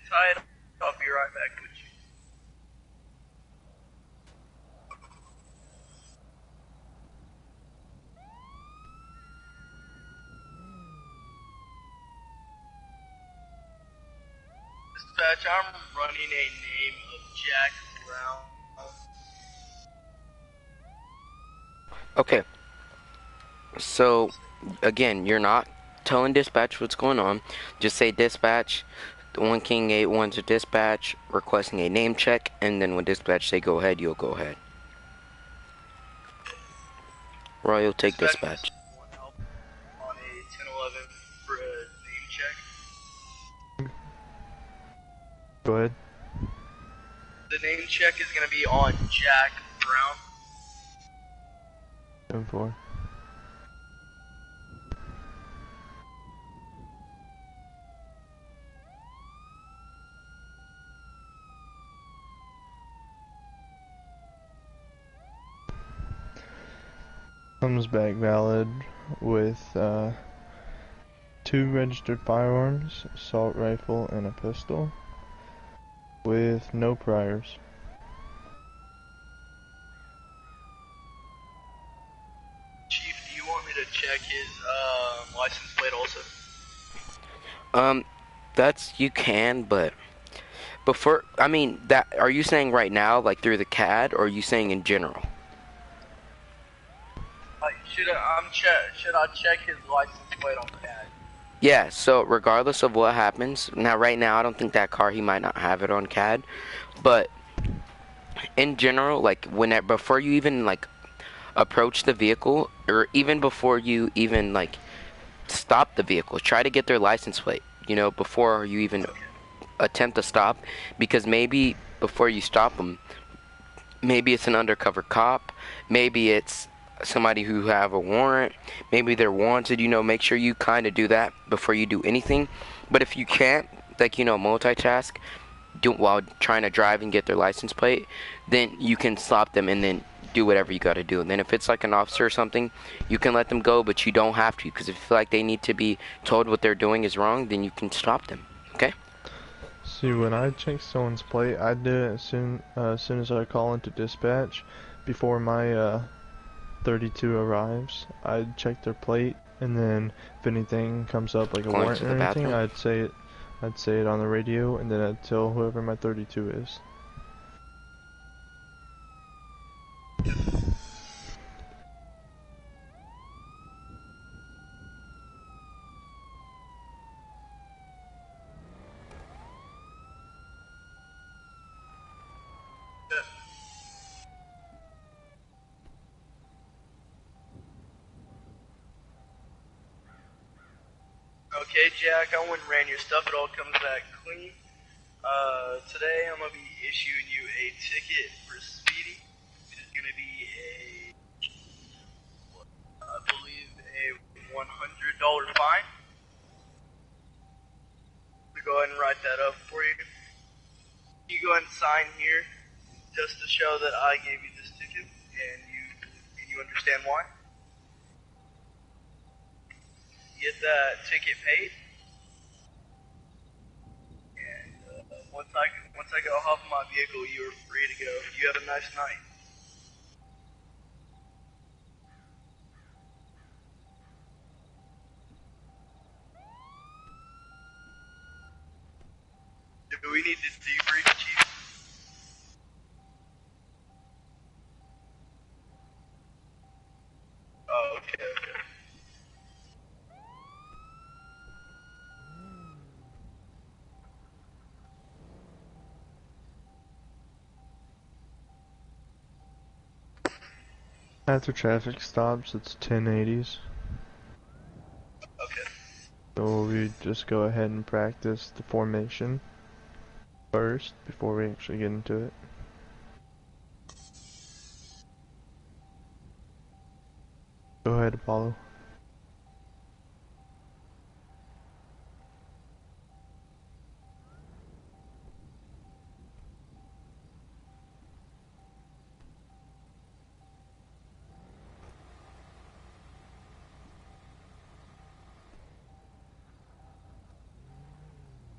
Tie it. I'll be right back with you. Dispatch, I'm running a name of Jack Brown. Okay. So, again, you're not telling dispatch what's going on. Just say dispatch. 1 King 81 to dispatch, requesting a name check, and then when dispatch say go ahead, you'll go ahead. Roy, you'll take dispatch. On a 1011 for a name check. Go ahead. The name check is gonna be on Jack Brown. 10-4. Comes back valid with 2 registered firearms, assault rifle, and a pistol, with no priors. Chief, do you want me to check his license plate also? That's, you can, but before, I mean, that, are you saying right now, like through the CAD, or are you saying in general? Should I check his license plate on CAD? Yeah, so regardless of what happens, now right now I don't think that car, he might not have it on CAD, but in general, like before you even like approach the vehicle, or even before you even like stop the vehicle, try to get their license plate, you know, before you even attempt to stop, because maybe before you stop them, maybe it's an undercover cop, maybe it's somebody who have a warrant, maybe they're wanted, you know. Make sure you kind of do that before you do anything. But if you can't, like, you know, multitask while trying to drive and get their license plate, then you can stop them and then do whatever you got to do. And then if it's like an officer or something, you can let them go, but you don't have to, because if you feel like they need to be told what they're doing is wrong, then you can stop them. Okay? See, when I check someone's plate, I do it as soon as I call into dispatch, before my 32 arrives. I'd check their plate, and then if anything comes up like a Going warrant to or the anything, bathroom? I'd say it on the radio, and then I'd tell whoever my 32 is. Okay, Jack, I went and ran your stuff. It all comes back clean. Today I'm going to be issuing you a ticket for speeding. It's going to be I believe, a $100 fine. We go ahead and write that up for you. You go ahead and sign here, just to show that I gave you this ticket, and you understand why. Get that ticket paid, and once I go hop in my vehicle, you are free to go. You have a nice night. Do we need to debrief, Chief? Oh, okay, okay. After traffic stops, it's 1080s. Okay. So we just go ahead and practice the formation first before we actually get into it. Go ahead, Apollo.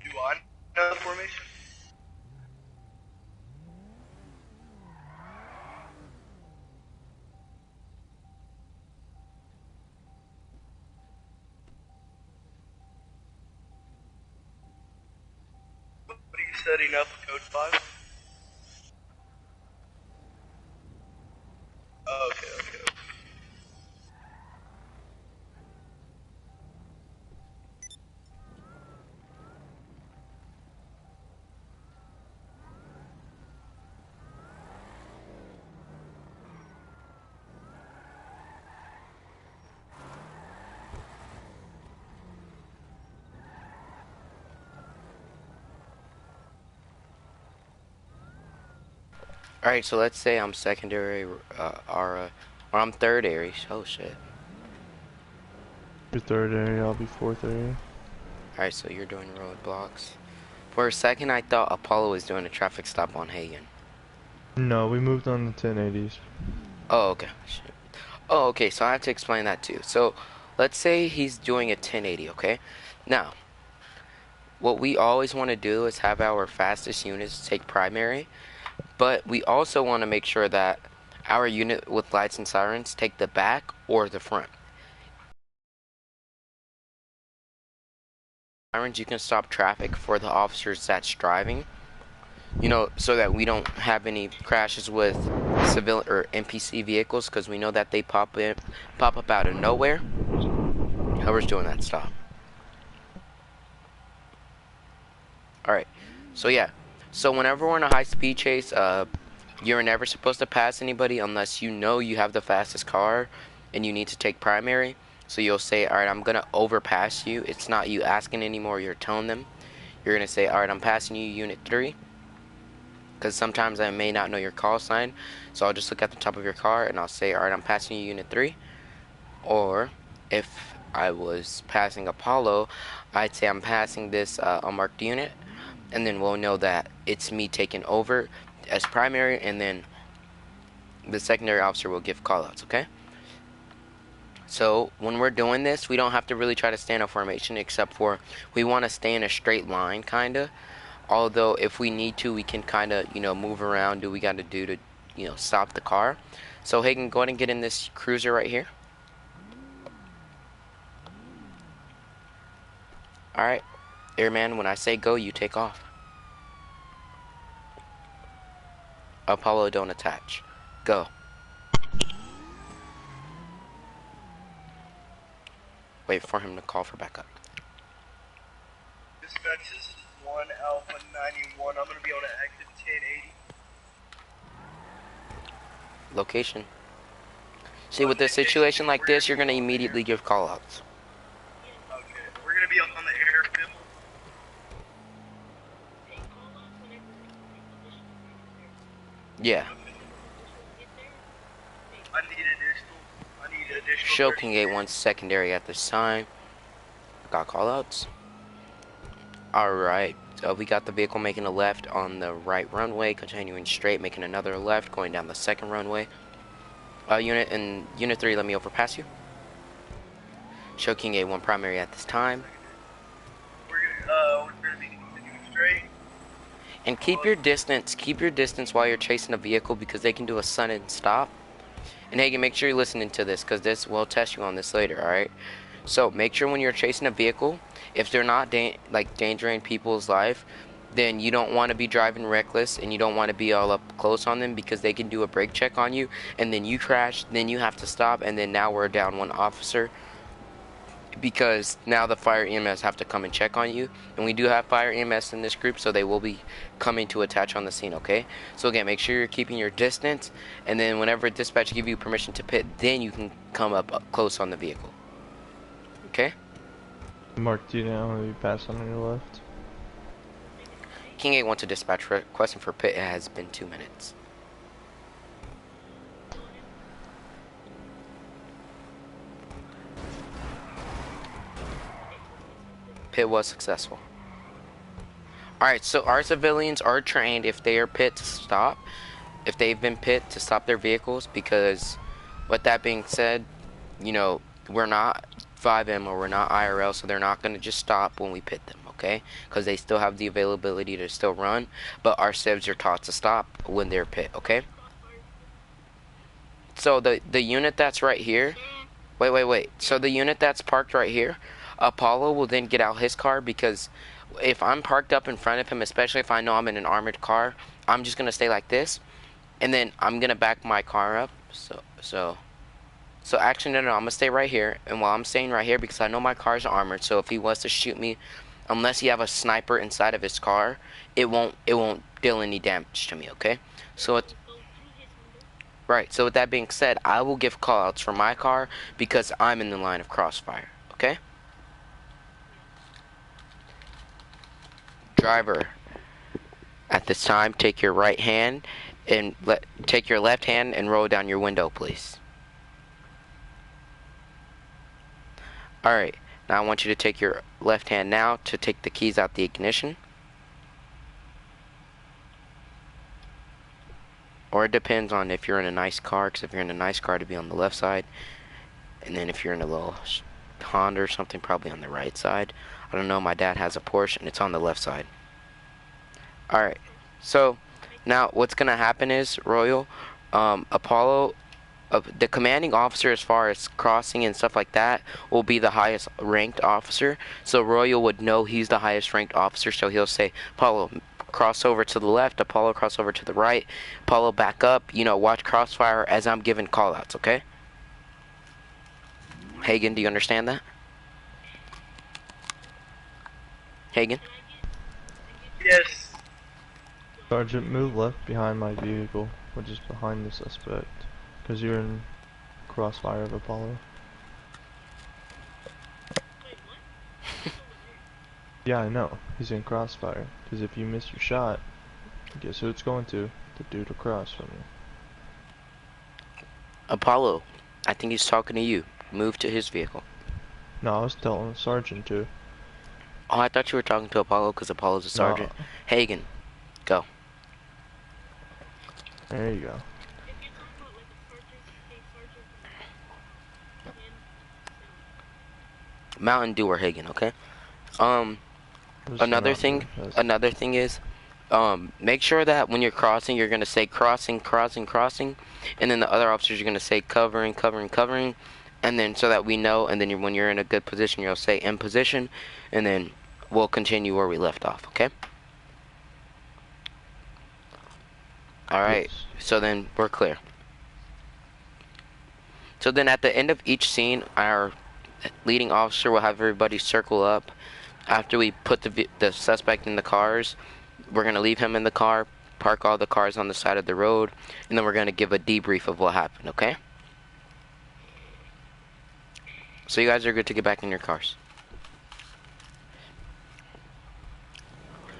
Do I know the formation? What are you setting up for Code 5? Oh, okay, okay. Alright, so let's say I'm secondary, or I'm third area. Oh shit. Your third area, I'll be fourth area. Alright, so you're doing roadblocks. For a second, I thought Apollo was doing a traffic stop on Hagen. No, we moved on to 1080s. Oh, okay. Shit. Oh, okay, so I have to explain that too. So, let's say he's doing a 1080, okay? Now, what we always want to do is have our fastest units take primary, but we also want to make sure that our unit with lights and sirens take the back or the front. Sirens, you can stop traffic for the officers that's driving, you know, so that we don't have any crashes with civil or NPC vehicles, because we know that they pop up out of nowhere. Whoever's doing that, stop. Alright, so yeah, so whenever we're in a high-speed chase, you're never supposed to pass anybody unless you know you have the fastest car and you need to take primary. So you'll say, alright, I'm gonna overpass you. It's not you asking anymore, you're telling them. You're gonna say, alright, I'm passing you, unit 3. Because sometimes I may not know your call sign, so I'll just look at the top of your car and I'll say, alright, I'm passing you, unit 3. Or if I was passing Apollo, I'd say I'm passing this unmarked unit, and then we'll know that it's me taking over as primary, and then the secondary officer will give callouts, okay? So when we're doing this, we don't have to really try to stay in a formation, except for we want to stay in a straight line, kinda. Although if we need to, we can kinda, you know, move around, do what we gotta do to, you know, stop the car. So Hagen, go ahead and get in this cruiser right here. Alright, Airman, when I say go, you take off. Apollo, don't attach. Go. Wait for him to call for backup. Dispatch, this is 1 Alpha 91. I'm going to be on an active 1080. location. See, with a situation like this, you're gonna immediately give call-outs. Okay. We're gonna be on the airfield. Yeah. I need additional. Show King 8-1 secondary at this time. Got call-outs. Alright. We got the vehicle making a left on the right runway, continuing straight, making another left, going down the second runway. Unit 3, let me overpass you. Show King 8-1 primary at this time. We're gonna be continuing straight. And keep your distance while you're chasing a vehicle, because they can do a sudden stop. And Hagen, make sure you're listening to this, because this will test you on this later, alright? So make sure when you're chasing a vehicle, if they're not endangering people's life, then you don't want to be driving reckless, and you don't want to be all up close on them, because they can do a brake check on you, and then you crash, then you have to stop, and then now we're down one officer, because now the fire EMS have to come and check on you. And we do have fire EMS in this group, so they will be coming to attach on the scene, okay? So again, make sure you're keeping your distance, and then whenever dispatch give you permission to pit, then you can come up close on the vehicle. Okay? Marked you now, you pass on your left. King 8 wants to dispatch, requesting for pit. It has been 2 minutes. Pit was successful. Alright, so our civilians are trained, if they are pit, to stop. If they've been pit, to stop their vehicles, because with that being said, you know, we're not 𝑒𝑣𝑚 or we're not IRL, so they're not going to just stop when we pit them, okay? Because they still have the availability to still run, but our civs are taught to stop when they're pit, okay? So the unit that's right here, wait. So the unit that's parked right here, Apollo will then get out his car, because if I'm parked up in front of him, especially if I know I'm in an armored car, I'm just going to stay like this, and then I'm going to back my car up. So actually, no, I'm going to stay right here, and while I'm staying right here, because I know my car's armored, so if he was to shoot me, unless he have a sniper inside of his car, it won't deal any damage to me, okay? So right, so with that being said, I will give callouts for my car, because I'm in the line of crossfire, okay? Driver, at this time, take your right hand and take your left hand and roll down your window, please. Alright, now I want you to take your left hand now to take the keys out the ignition. Or it depends on if you're in a nice car, because if you're in a nice car, to be on the left side. And then if you're in a little Honda or something, probably on the right side. I don't know, my dad has a Porsche and it's on the left side. Alright, so now what's going to happen is, Royal, Apollo, the commanding officer as far as crossing and stuff like that will be the highest ranked officer. So Royal would know he's the highest ranked officer, so he'll say, Apollo, cross over to the left, Apollo, cross over to the right, Apollo, back up, you know, watch crossfire as I'm giving callouts, okay? Hagen, do you understand that? Hagen? Yes. Sergeant, move left behind my vehicle, which is behind the suspect, because you're in crossfire of Apollo. Yeah, I know. He's in crossfire, because if you miss your shot, guess who it's going to? The dude across from you. Apollo, I think he's talking to you. Move to his vehicle. No, I was telling the sergeant to. Oh, I thought you were talking to Apollo, because Apollo's a sergeant. No. Hagen, go. There you go. Mountain Dew or Hagen, okay? Another thing is, make sure that when you're crossing, you're gonna say crossing, and then the other officers are gonna say covering, and then so that we know, and then when you're in a good position, you'll say in position, and then we'll continue where we left off, okay? Alright, so then we're clear. So then at the end of each scene, our leading officer will have everybody circle up. After we put the suspect in the cars, we're going to leave him in the car, park all the cars on the side of the road, and then we're gonna give a debrief of what happened, okay? So you guys are good to get back in your cars.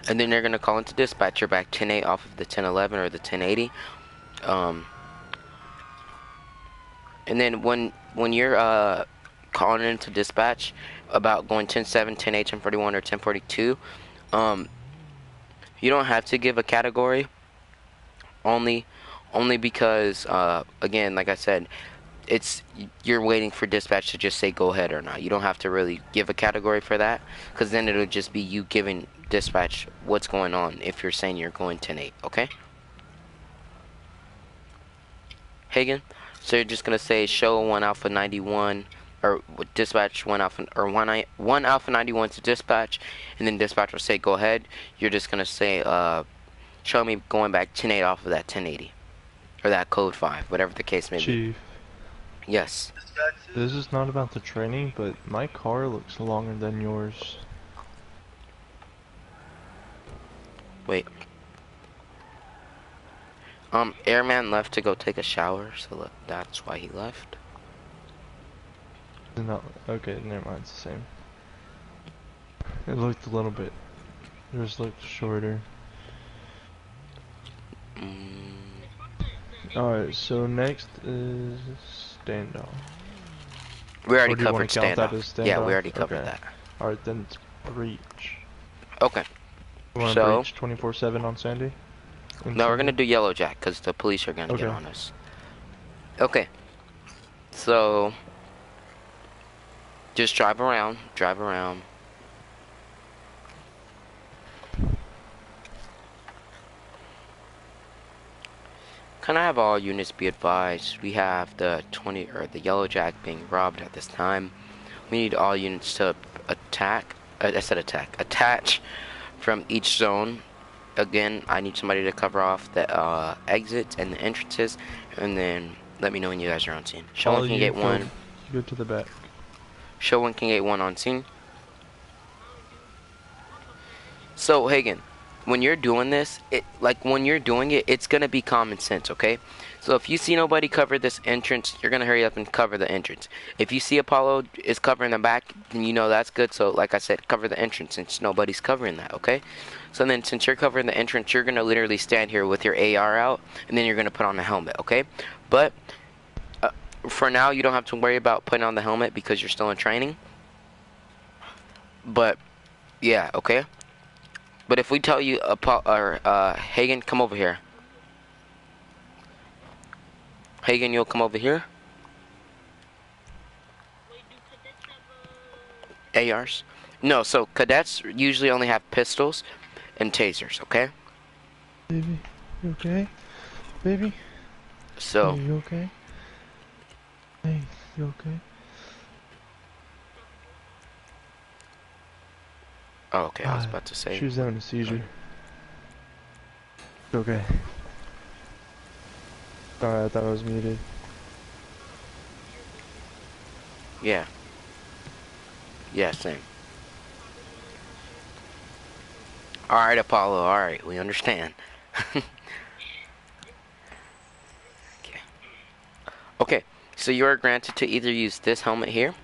And then they're gonna call into dispatch. You're back 10-8 off of the 1011 or the 1080. And then when you're calling into dispatch about going 10-7, 10-8, 1041, or 1042, you don't have to give a category. Only because again, like I said, you're waiting for dispatch to just say go ahead or not. You don't have to really give a category for that, because then it'll just be you giving dispatch what's going on if you're saying you're going 10-8, okay? Hagen, so you're just gonna say show 1 Alpha 91, or dispatch 1 Alpha, or 1 Alpha 91 to dispatch, and then dispatch will say go ahead. You're just gonna say show me going back 10-8 off of that 1080, or that code 5, whatever the case may be. Chief, Yes. this is not about the training, but my car looks longer than yours. Wait. Airman left to go take a shower, so that's why he left. Not okay. Never mind. It's the same. It looked a little bit. Yours looked shorter. Alright, so next is standoff. We already Or do you wanna covered count that standoff. as standoff? Yeah, we already covered Okay. that. Alright, then it's breach. Okay. You wanna So- breach 24/7 on Sandy? No, we're gonna do yellow jack because the police are gonna get Okay. on us. Okay. So just drive around. Can I have all units be advised? We have the yellow jack being robbed at this time. We need all units to attach from each zone. Again, I need somebody to cover off the exits and the entrances, and then let me know when you guys are on scene. Show All one can you get one. Go to the back. Show one can get one on scene. So Hagen, when you're doing this, it's gonna be common sense, okay? So if you see nobody cover this entrance, you're gonna hurry up and cover the entrance. If you see Apollo is covering the back, then you know that's good. So like I said, cover the entrance since nobody's covering that, okay? So then since you're covering the entrance, you're gonna literally stand here with your AR out, and then you're gonna put on the helmet, okay? But for now, you don't have to worry about putting on the helmet because you're still in training. But yeah, okay. But if we tell you, Hagen, come over here. Hagen, you'll come over here. ARs? No, so cadets usually only have pistols and tasers, okay? Baby, you okay? Baby? So, Hey, you okay? Hey, you okay? oh, okay, I was about to say. She was having a seizure. It's okay. Sorry, I thought I was muted. Yeah. Yeah, same. Alright, Apollo, alright, we understand. Okay. Okay, so you are granted to either use this helmet here.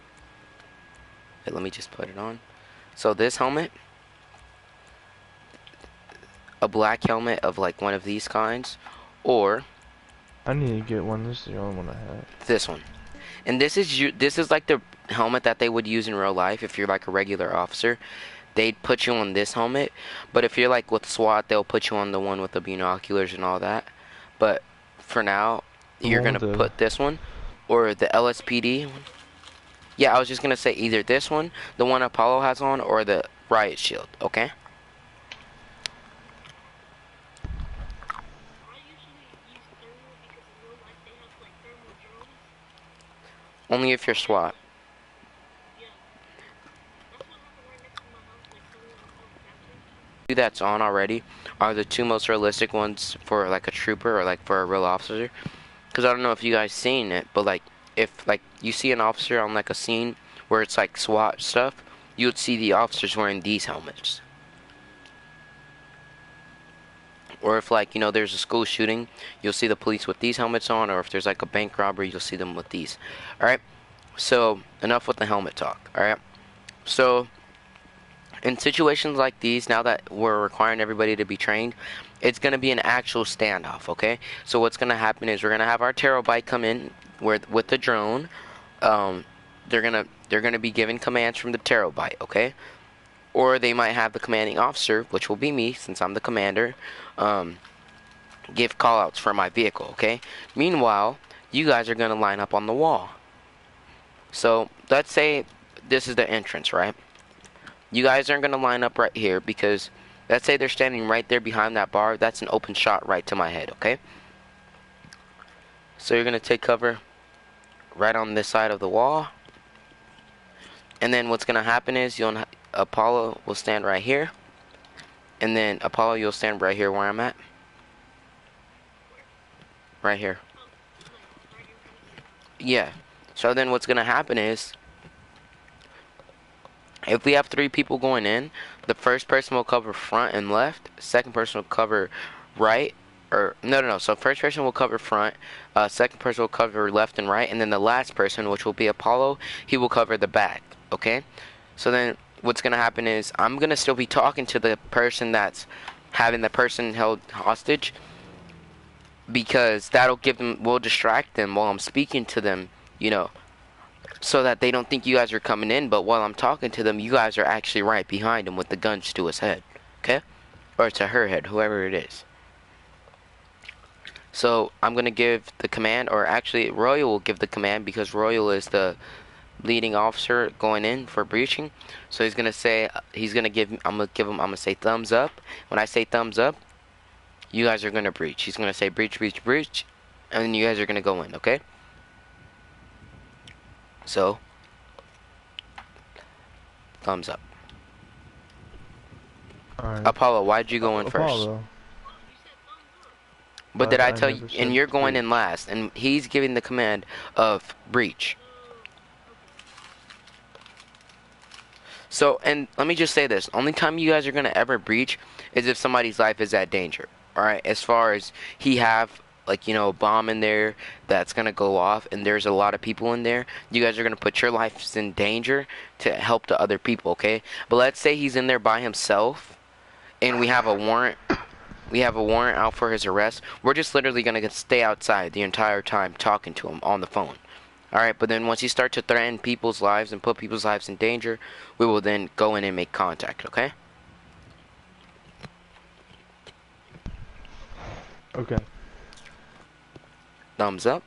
Wait, let me just put it on. So this helmet, a black helmet of like one of these kinds, or I need to get one. This is the only one I have. this one. And this is like the helmet that they would use in real life if you're like a regular officer. They'd put you on this helmet, but if you're like with SWAT, they'll put you on the one with the binoculars and all that. But for now, you're gonna put this one or the LSPD one. Yeah, I was just gonna say either this one, the one Apollo has on, or the riot shield, okay? Only if you're SWAT. That's on already are the two most realistic ones for like a trooper or like for a real officer. Because I don't know if you guys seen it, but like if like you see an officer on like a scene where it's like SWAT stuff, you would see the officers wearing these helmets. Or if, like, you know, there's a school shooting, you'll see the police with these helmets on. Or if there's like a bank robbery, you'll see them with these. Alright, so enough with the helmet talk. Alright, so in situations like these, now that we're requiring everybody to be trained, it's going to be an actual standoff, okay? So what's going to happen is we're going to have our bike come in with the drone. They're going to be given commands from the bike, okay? Or they might have the commanding officer, which will be me since I'm the commander, give callouts for my vehicle, okay? Meanwhile, you guys are going to line up on the wall. So let's say this is the entrance, right? You guys aren't going to line up right here because let's say they're standing right there behind that bar. That's an open shot right to my head, okay? So you're going to take cover right on this side of the wall. And then what's going to happen is Apollo will stand right here. And then Apollo, you'll stand right here where I'm at. Right here. Yeah. So then what's going to happen is if we have 3 people going in, the first person will cover front and left. Second person will cover right. Or no. So first person will cover front. Second person will cover left and right. And then the last person, which will be Apollo, he will cover the back. Okay? So then what's going to happen is I'm going to still be talking to the person that's having the person held hostage. Because that'll will distract them while I'm speaking to them, you know. So that they don't think you guys are coming in, but while I'm talking to them, you guys are actually right behind him with the guns to his head, okay? Or to her head, whoever it is. So I'm going to give the command, or actually Royal will give the command because Royal is the leading officer going in for breaching. So he's going to say, I'm going to say thumbs up. When I say thumbs up, you guys are going to breach. He's going to say breach, breach, breach, and then you guys are going to go in, okay? So, thumbs up. Alright. Apollo, why'd you go in first? Apollo. But did I I tell you? never said And you're going in breach. last, and he's giving the command of breach. So, and let me just say this. Only time you guys are going to ever breach is if somebody's life is at danger. Alright? As far as he have, like, you know, a bomb in there that's going to go off and there's a lot of people in there, you guys are going to put your lives in danger to help the other people, okay? But let's say he's in there by himself and we have a warrant out for his arrest. We're just literally going to stay outside the entire time talking to him on the phone. Alright, but then once you start to threaten people's lives and put people's lives in danger, we will then go in and make contact, okay? Okay. Thumbs up.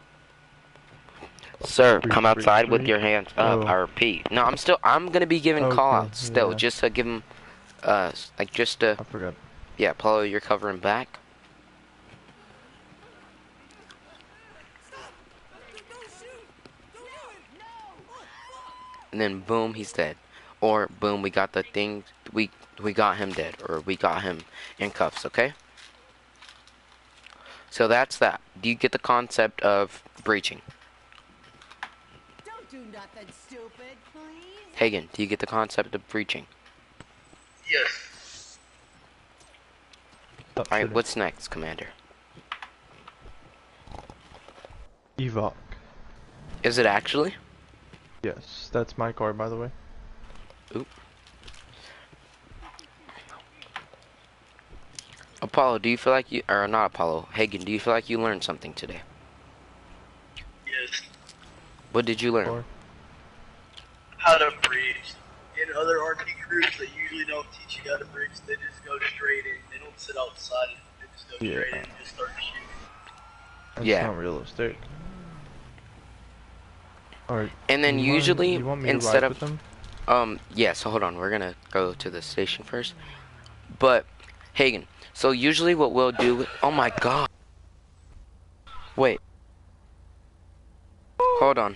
Sir, Breach, come outside breach, with breach. your hands up. Oh. I repeat. No, I'm gonna be giving Okay, call outs still, yeah. just to give them, like just to, I forgot. yeah, Paulo, you're covering back. And then boom, he's dead. Or boom, we got the thing, we got him dead, or we got him in cuffs, okay? So that's that. Do you get the concept of breaching? Don't do nothing stupid, please. Hagen, do you get the concept of breaching? Yes. Stop Alright, shooting. what's next, Commander? Evoc. Is it actually? Yes, that's my car, by the way. Oop. Apollo, do you feel like or not Apollo, Hagen, do you feel like you learned something today? Yes. What did you learn? Car. How to breach. In other RP groups, they usually don't teach you how to breach. They just go straight in. They don't sit outside. They just go straight in and just start shooting. That's Yeah. not realistic. Alright. And then usually, you want me instead to ride of, with them? yeah, so hold on, we're gonna go to the station first. But, Hagen, so usually what we'll do, oh my god. Wait. Hold on.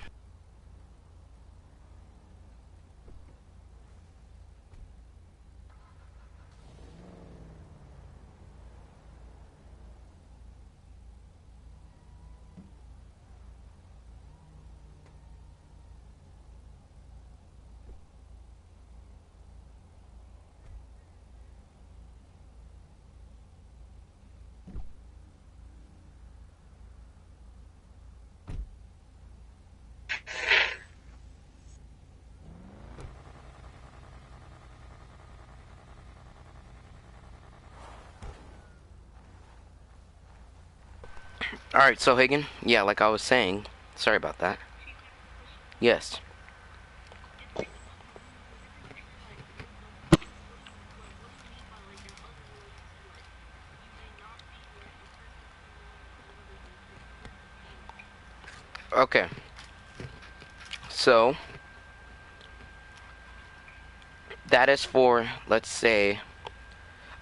Alright, so Hagen, yeah, like I was saying, sorry about that. Yes. Okay. So, that is for, let's say,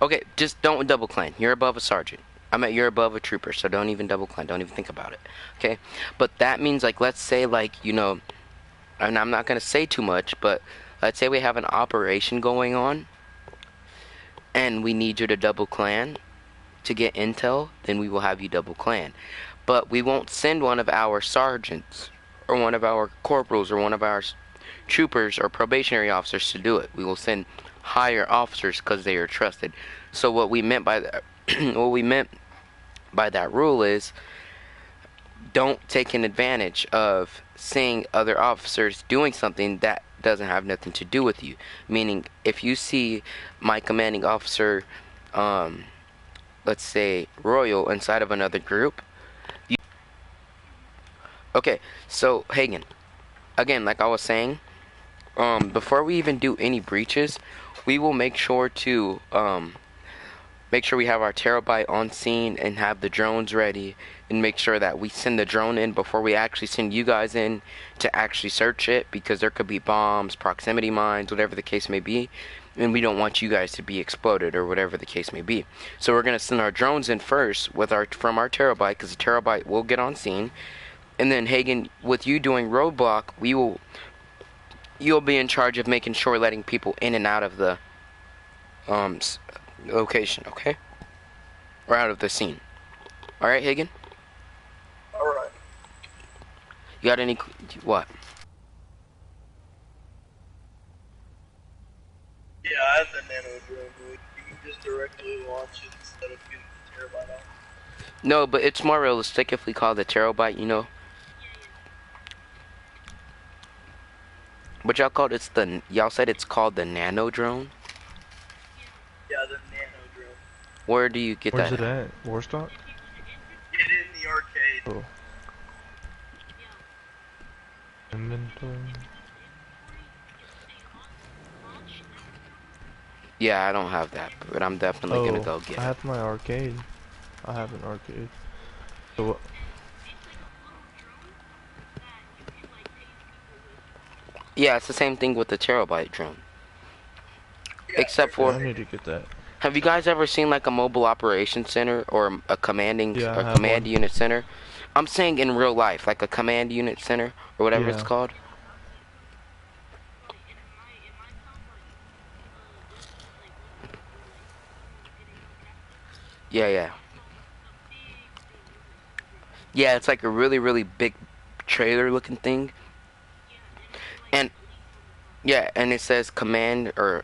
okay, just don't double clan. You're above a sergeant. You're above a trooper, so don't even double clan. Don't even think about it. Okay? But that means, like, let's say, like, you know, and I'm not going to say too much, but let's say we have an operation going on, and we need you to double clan to get intel, then we will have you double clan. But we won't send one of our sergeants, or one of our corporals, or one of our troopers, or probationary officers to do it. We will send higher officers because they are trusted. So what we meant by that, what we meant by that rule is, don't take an advantage of seeing other officers doing something that doesn't have nothing to do with you. Meaning, if you see my commanding officer, let's say Royal, inside of another group, okay, so Hagen, again, like I was saying, before we even do any breaches, we will make sure to make sure we have our terabyte on scene and have the drones ready, and make sure that we send the drone in before we actually send you guys in to actually search it, because there could be bombs, proximity mines, whatever the case may be, and we don't want you guys to be exploded or whatever the case may be. So we're going to send our drones in first with from our terabyte, because the terabyte will get on scene. And then Hagen, with you doing roadblock, you'll be in charge of making sure letting people in and out of the location, okay? Or out of the scene. Alright, Hagen? Alright. You got any... what? Yeah, I have the nano drone. You can just directly launch it instead of getting the terabyte out. No, but it's more realistic if we call the terabyte, you know? What y'all called y'all said it's called the nano drone? Yeah, the nano drone. Where do you get Where's that? it at? Warstock? Get it in the arcade. Oh. Inventory. Yeah, I don't have that, but I'm definitely gonna go get I it. have my arcade. I have an arcade. So what? Yeah, it's the same thing with the terabyte drone. Yeah, Except I for, need to get that. have you guys ever seen like a mobile operations center or a command one. unit center? I'm saying in real life, like a command unit center or whatever it's Yeah. called. Yeah, yeah. Yeah, it's like a really, really big trailer looking thing. And yeah, and it says command or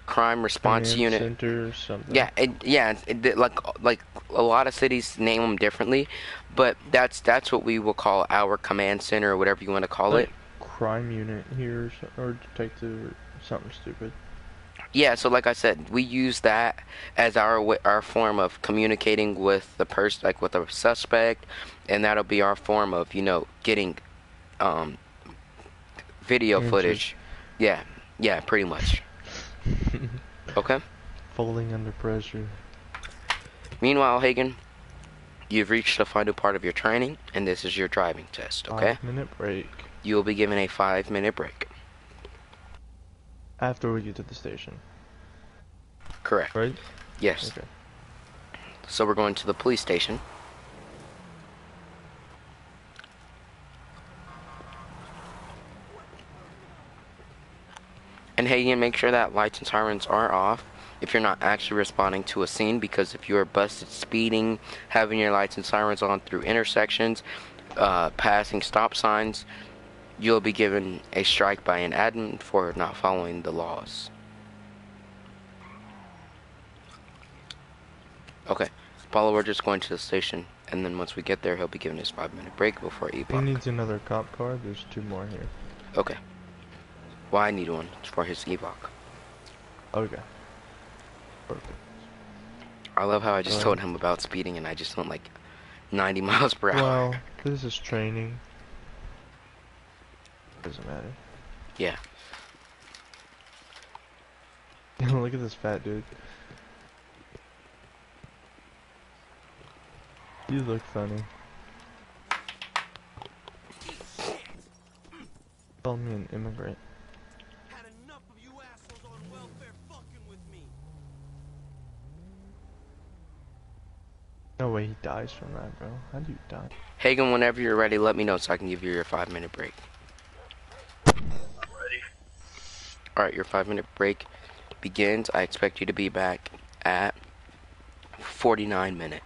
crime response Command unit. center or something. Yeah, like a lot of cities name them differently, but that's what we will call our command center or whatever you want to call like it. crime unit here or detective or something stupid. Yeah, so like I said, we use that as our form of communicating with the person, like with a suspect, and that'll be our form of, you know, getting video Answers. footage. Yeah, pretty much. Okay. Folding under pressure. Meanwhile, Hagen, you've reached the final part of your training, and this is your driving test. Okay. 5-minute break. You will be given a 5-minute break. After we get to the station. Correct. Right? Yes. Okay. So we're going to the police station. And Hagen, make sure that lights and sirens are off if you're not actually responding to a scene, because if you are busted speeding, having your lights and sirens on through intersections, passing stop signs, you'll be given a strike by an admin for not following the laws. Okay, Apollo, we're just going to the station, and then once we get there, he'll be given his 5-minute break before He evac. needs another cop car. There's 2 more here. Okay. Well, I need one for his evac. Okay. Perfect. I love how I just told him about speeding, and I just don't like 90 miles per hour. Well, this is training. Doesn't matter. Yeah. Look at this fat dude. You look funny. Call me an immigrant. Had enough of you assholes on welfare fucking with me. No way he dies from that, bro. How do you die? Hagen, whenever you're ready, let me know so I can give you your 5-minute break. I'm ready. Alright, your 5-minute break begins. I expect you to be back at 49 minutes.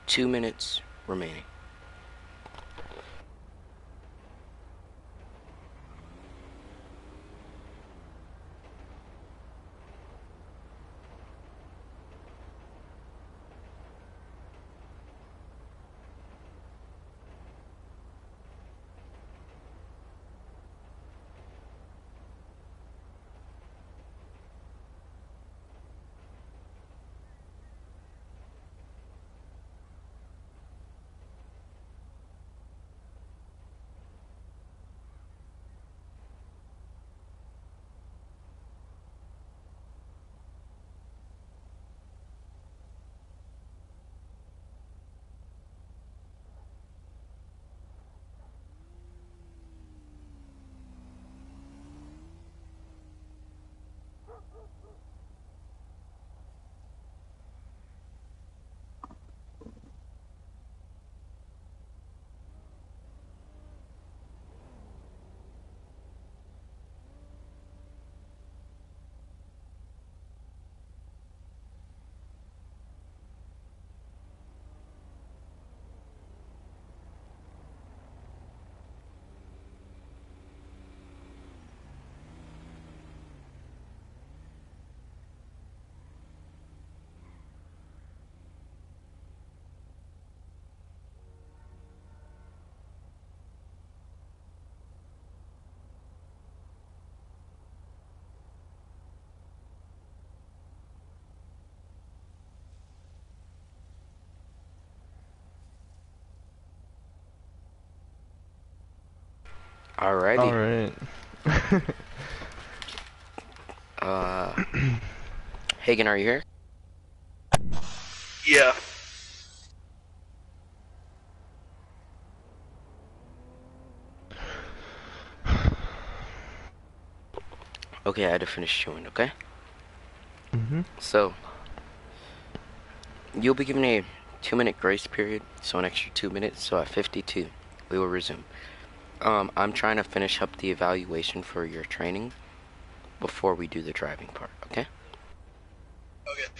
Two minutes remaining. Alrighty. Alright. Hagen, are you here? Yeah. Okay, I had to finish chewing, okay? Mm-hmm. So, you'll be given a 2-minute grace period, so an extra 2 minutes, so at 52, we will resume. I'm trying to finish up the evaluation for your training before we do the driving part, okay? Okay.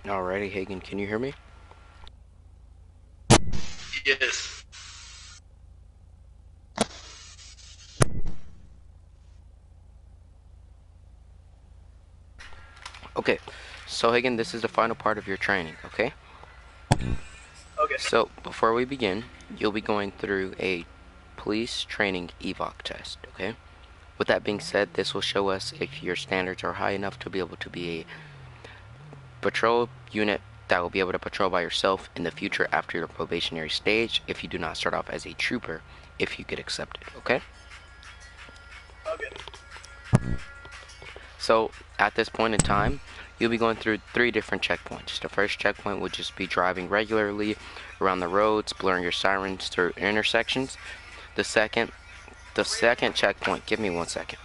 Alrighty, Hagen, can you hear me? Yes. Okay, so Hagen, this is the final part of your training, okay? Okay. So, before we begin, you'll be going through a police training evoc test, okay? With that being said, this will show us if your standards are high enough to be able to be a patrol unit that will be able to patrol by yourself in the future after your probationary stage if you do not start off as a trooper if you get accepted, okay? Okay. So, at this point in time, you'll be going through 3 different checkpoints. The first checkpoint will just be driving regularly around the roads, blurring your sirens through intersections. The second checkpoint, give me 1 second.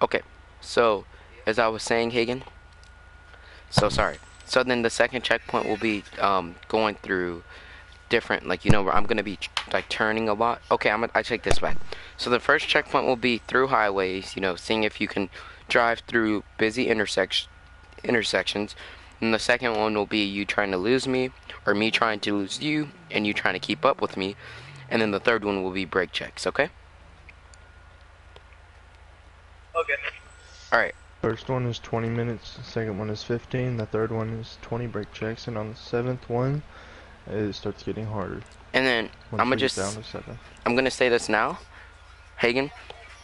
Okay, so as I was saying, Hagen. So sorry. So then the second checkpoint will be going through different, like, you know, where I'm gonna be like turning a lot. Okay, I take this back. So the first checkpoint will be through highways, you know, seeing if you can drive through busy intersections. And the second one will be you trying to lose me, or me trying to lose you, and you trying to keep up with me. And then the third one will be brake checks. Okay. Okay. All right. First one is 20 minutes, the second one is 15, the third one is 20 brake checks, and on the seventh one, it starts getting harder. And then I'm gonna I'm gonna say this now, Hagen.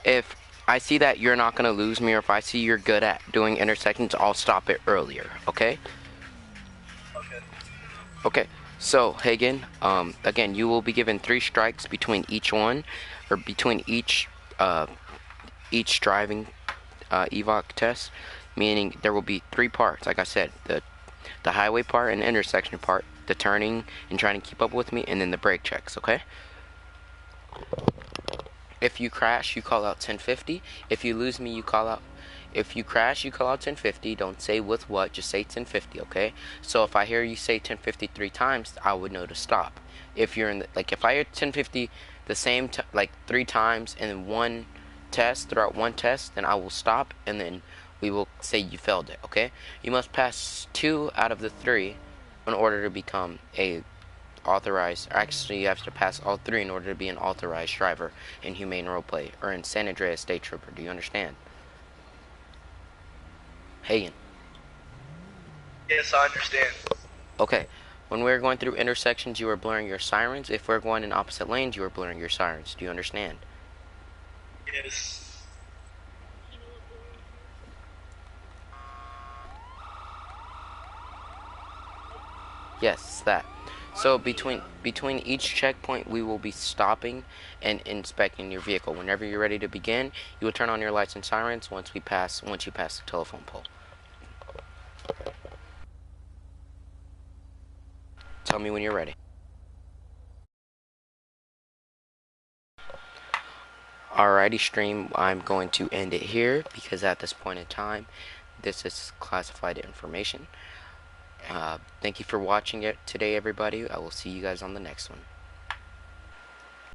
If I see that you're not gonna lose me, or if I see you're good at doing intersections, I'll stop it earlier. Okay. Okay. Okay. So Hagen, again, you will be given 3 strikes between each one, or between each driving evoc test, meaning there will be 3 parts. Like I said, the highway part and the intersection part, the turning and trying to keep up with me, and then the brake checks. Okay. If you crash, you call out 1050. If you lose me, you call out. If you crash, you call out 1050. Don't say with what, just say 1050. Okay. So if I hear you say 1050 3 times, I would know to stop. If you're in the, like, if I hear 1050 the same like 3 times and then one test, throughout one test, then I will stop, and then we will say you failed it. Okay. You must pass 2 out of the 3 in order to become a authorized. Actually, you have to pass all 3 in order to be an authorized driver in Humane Roleplay, or in San Andreas State Trooper. Do you understand? Hagen. Yes, I understand. Okay. When we're going through intersections, you are blurring your sirens. If we're going in opposite lanes, you are blurring your sirens. Do you understand? Yes. Yes, that. So between each checkpoint, we will be stopping and inspecting your vehicle. Whenever you're ready to begin, you will turn on your lights and sirens once you pass the telephone pole. Tell me when you're ready. Alrighty, stream, I'm going to end it here because at this point in time, this is classified information. Thank you for watching it today, everybody. I will see you guys on the next one.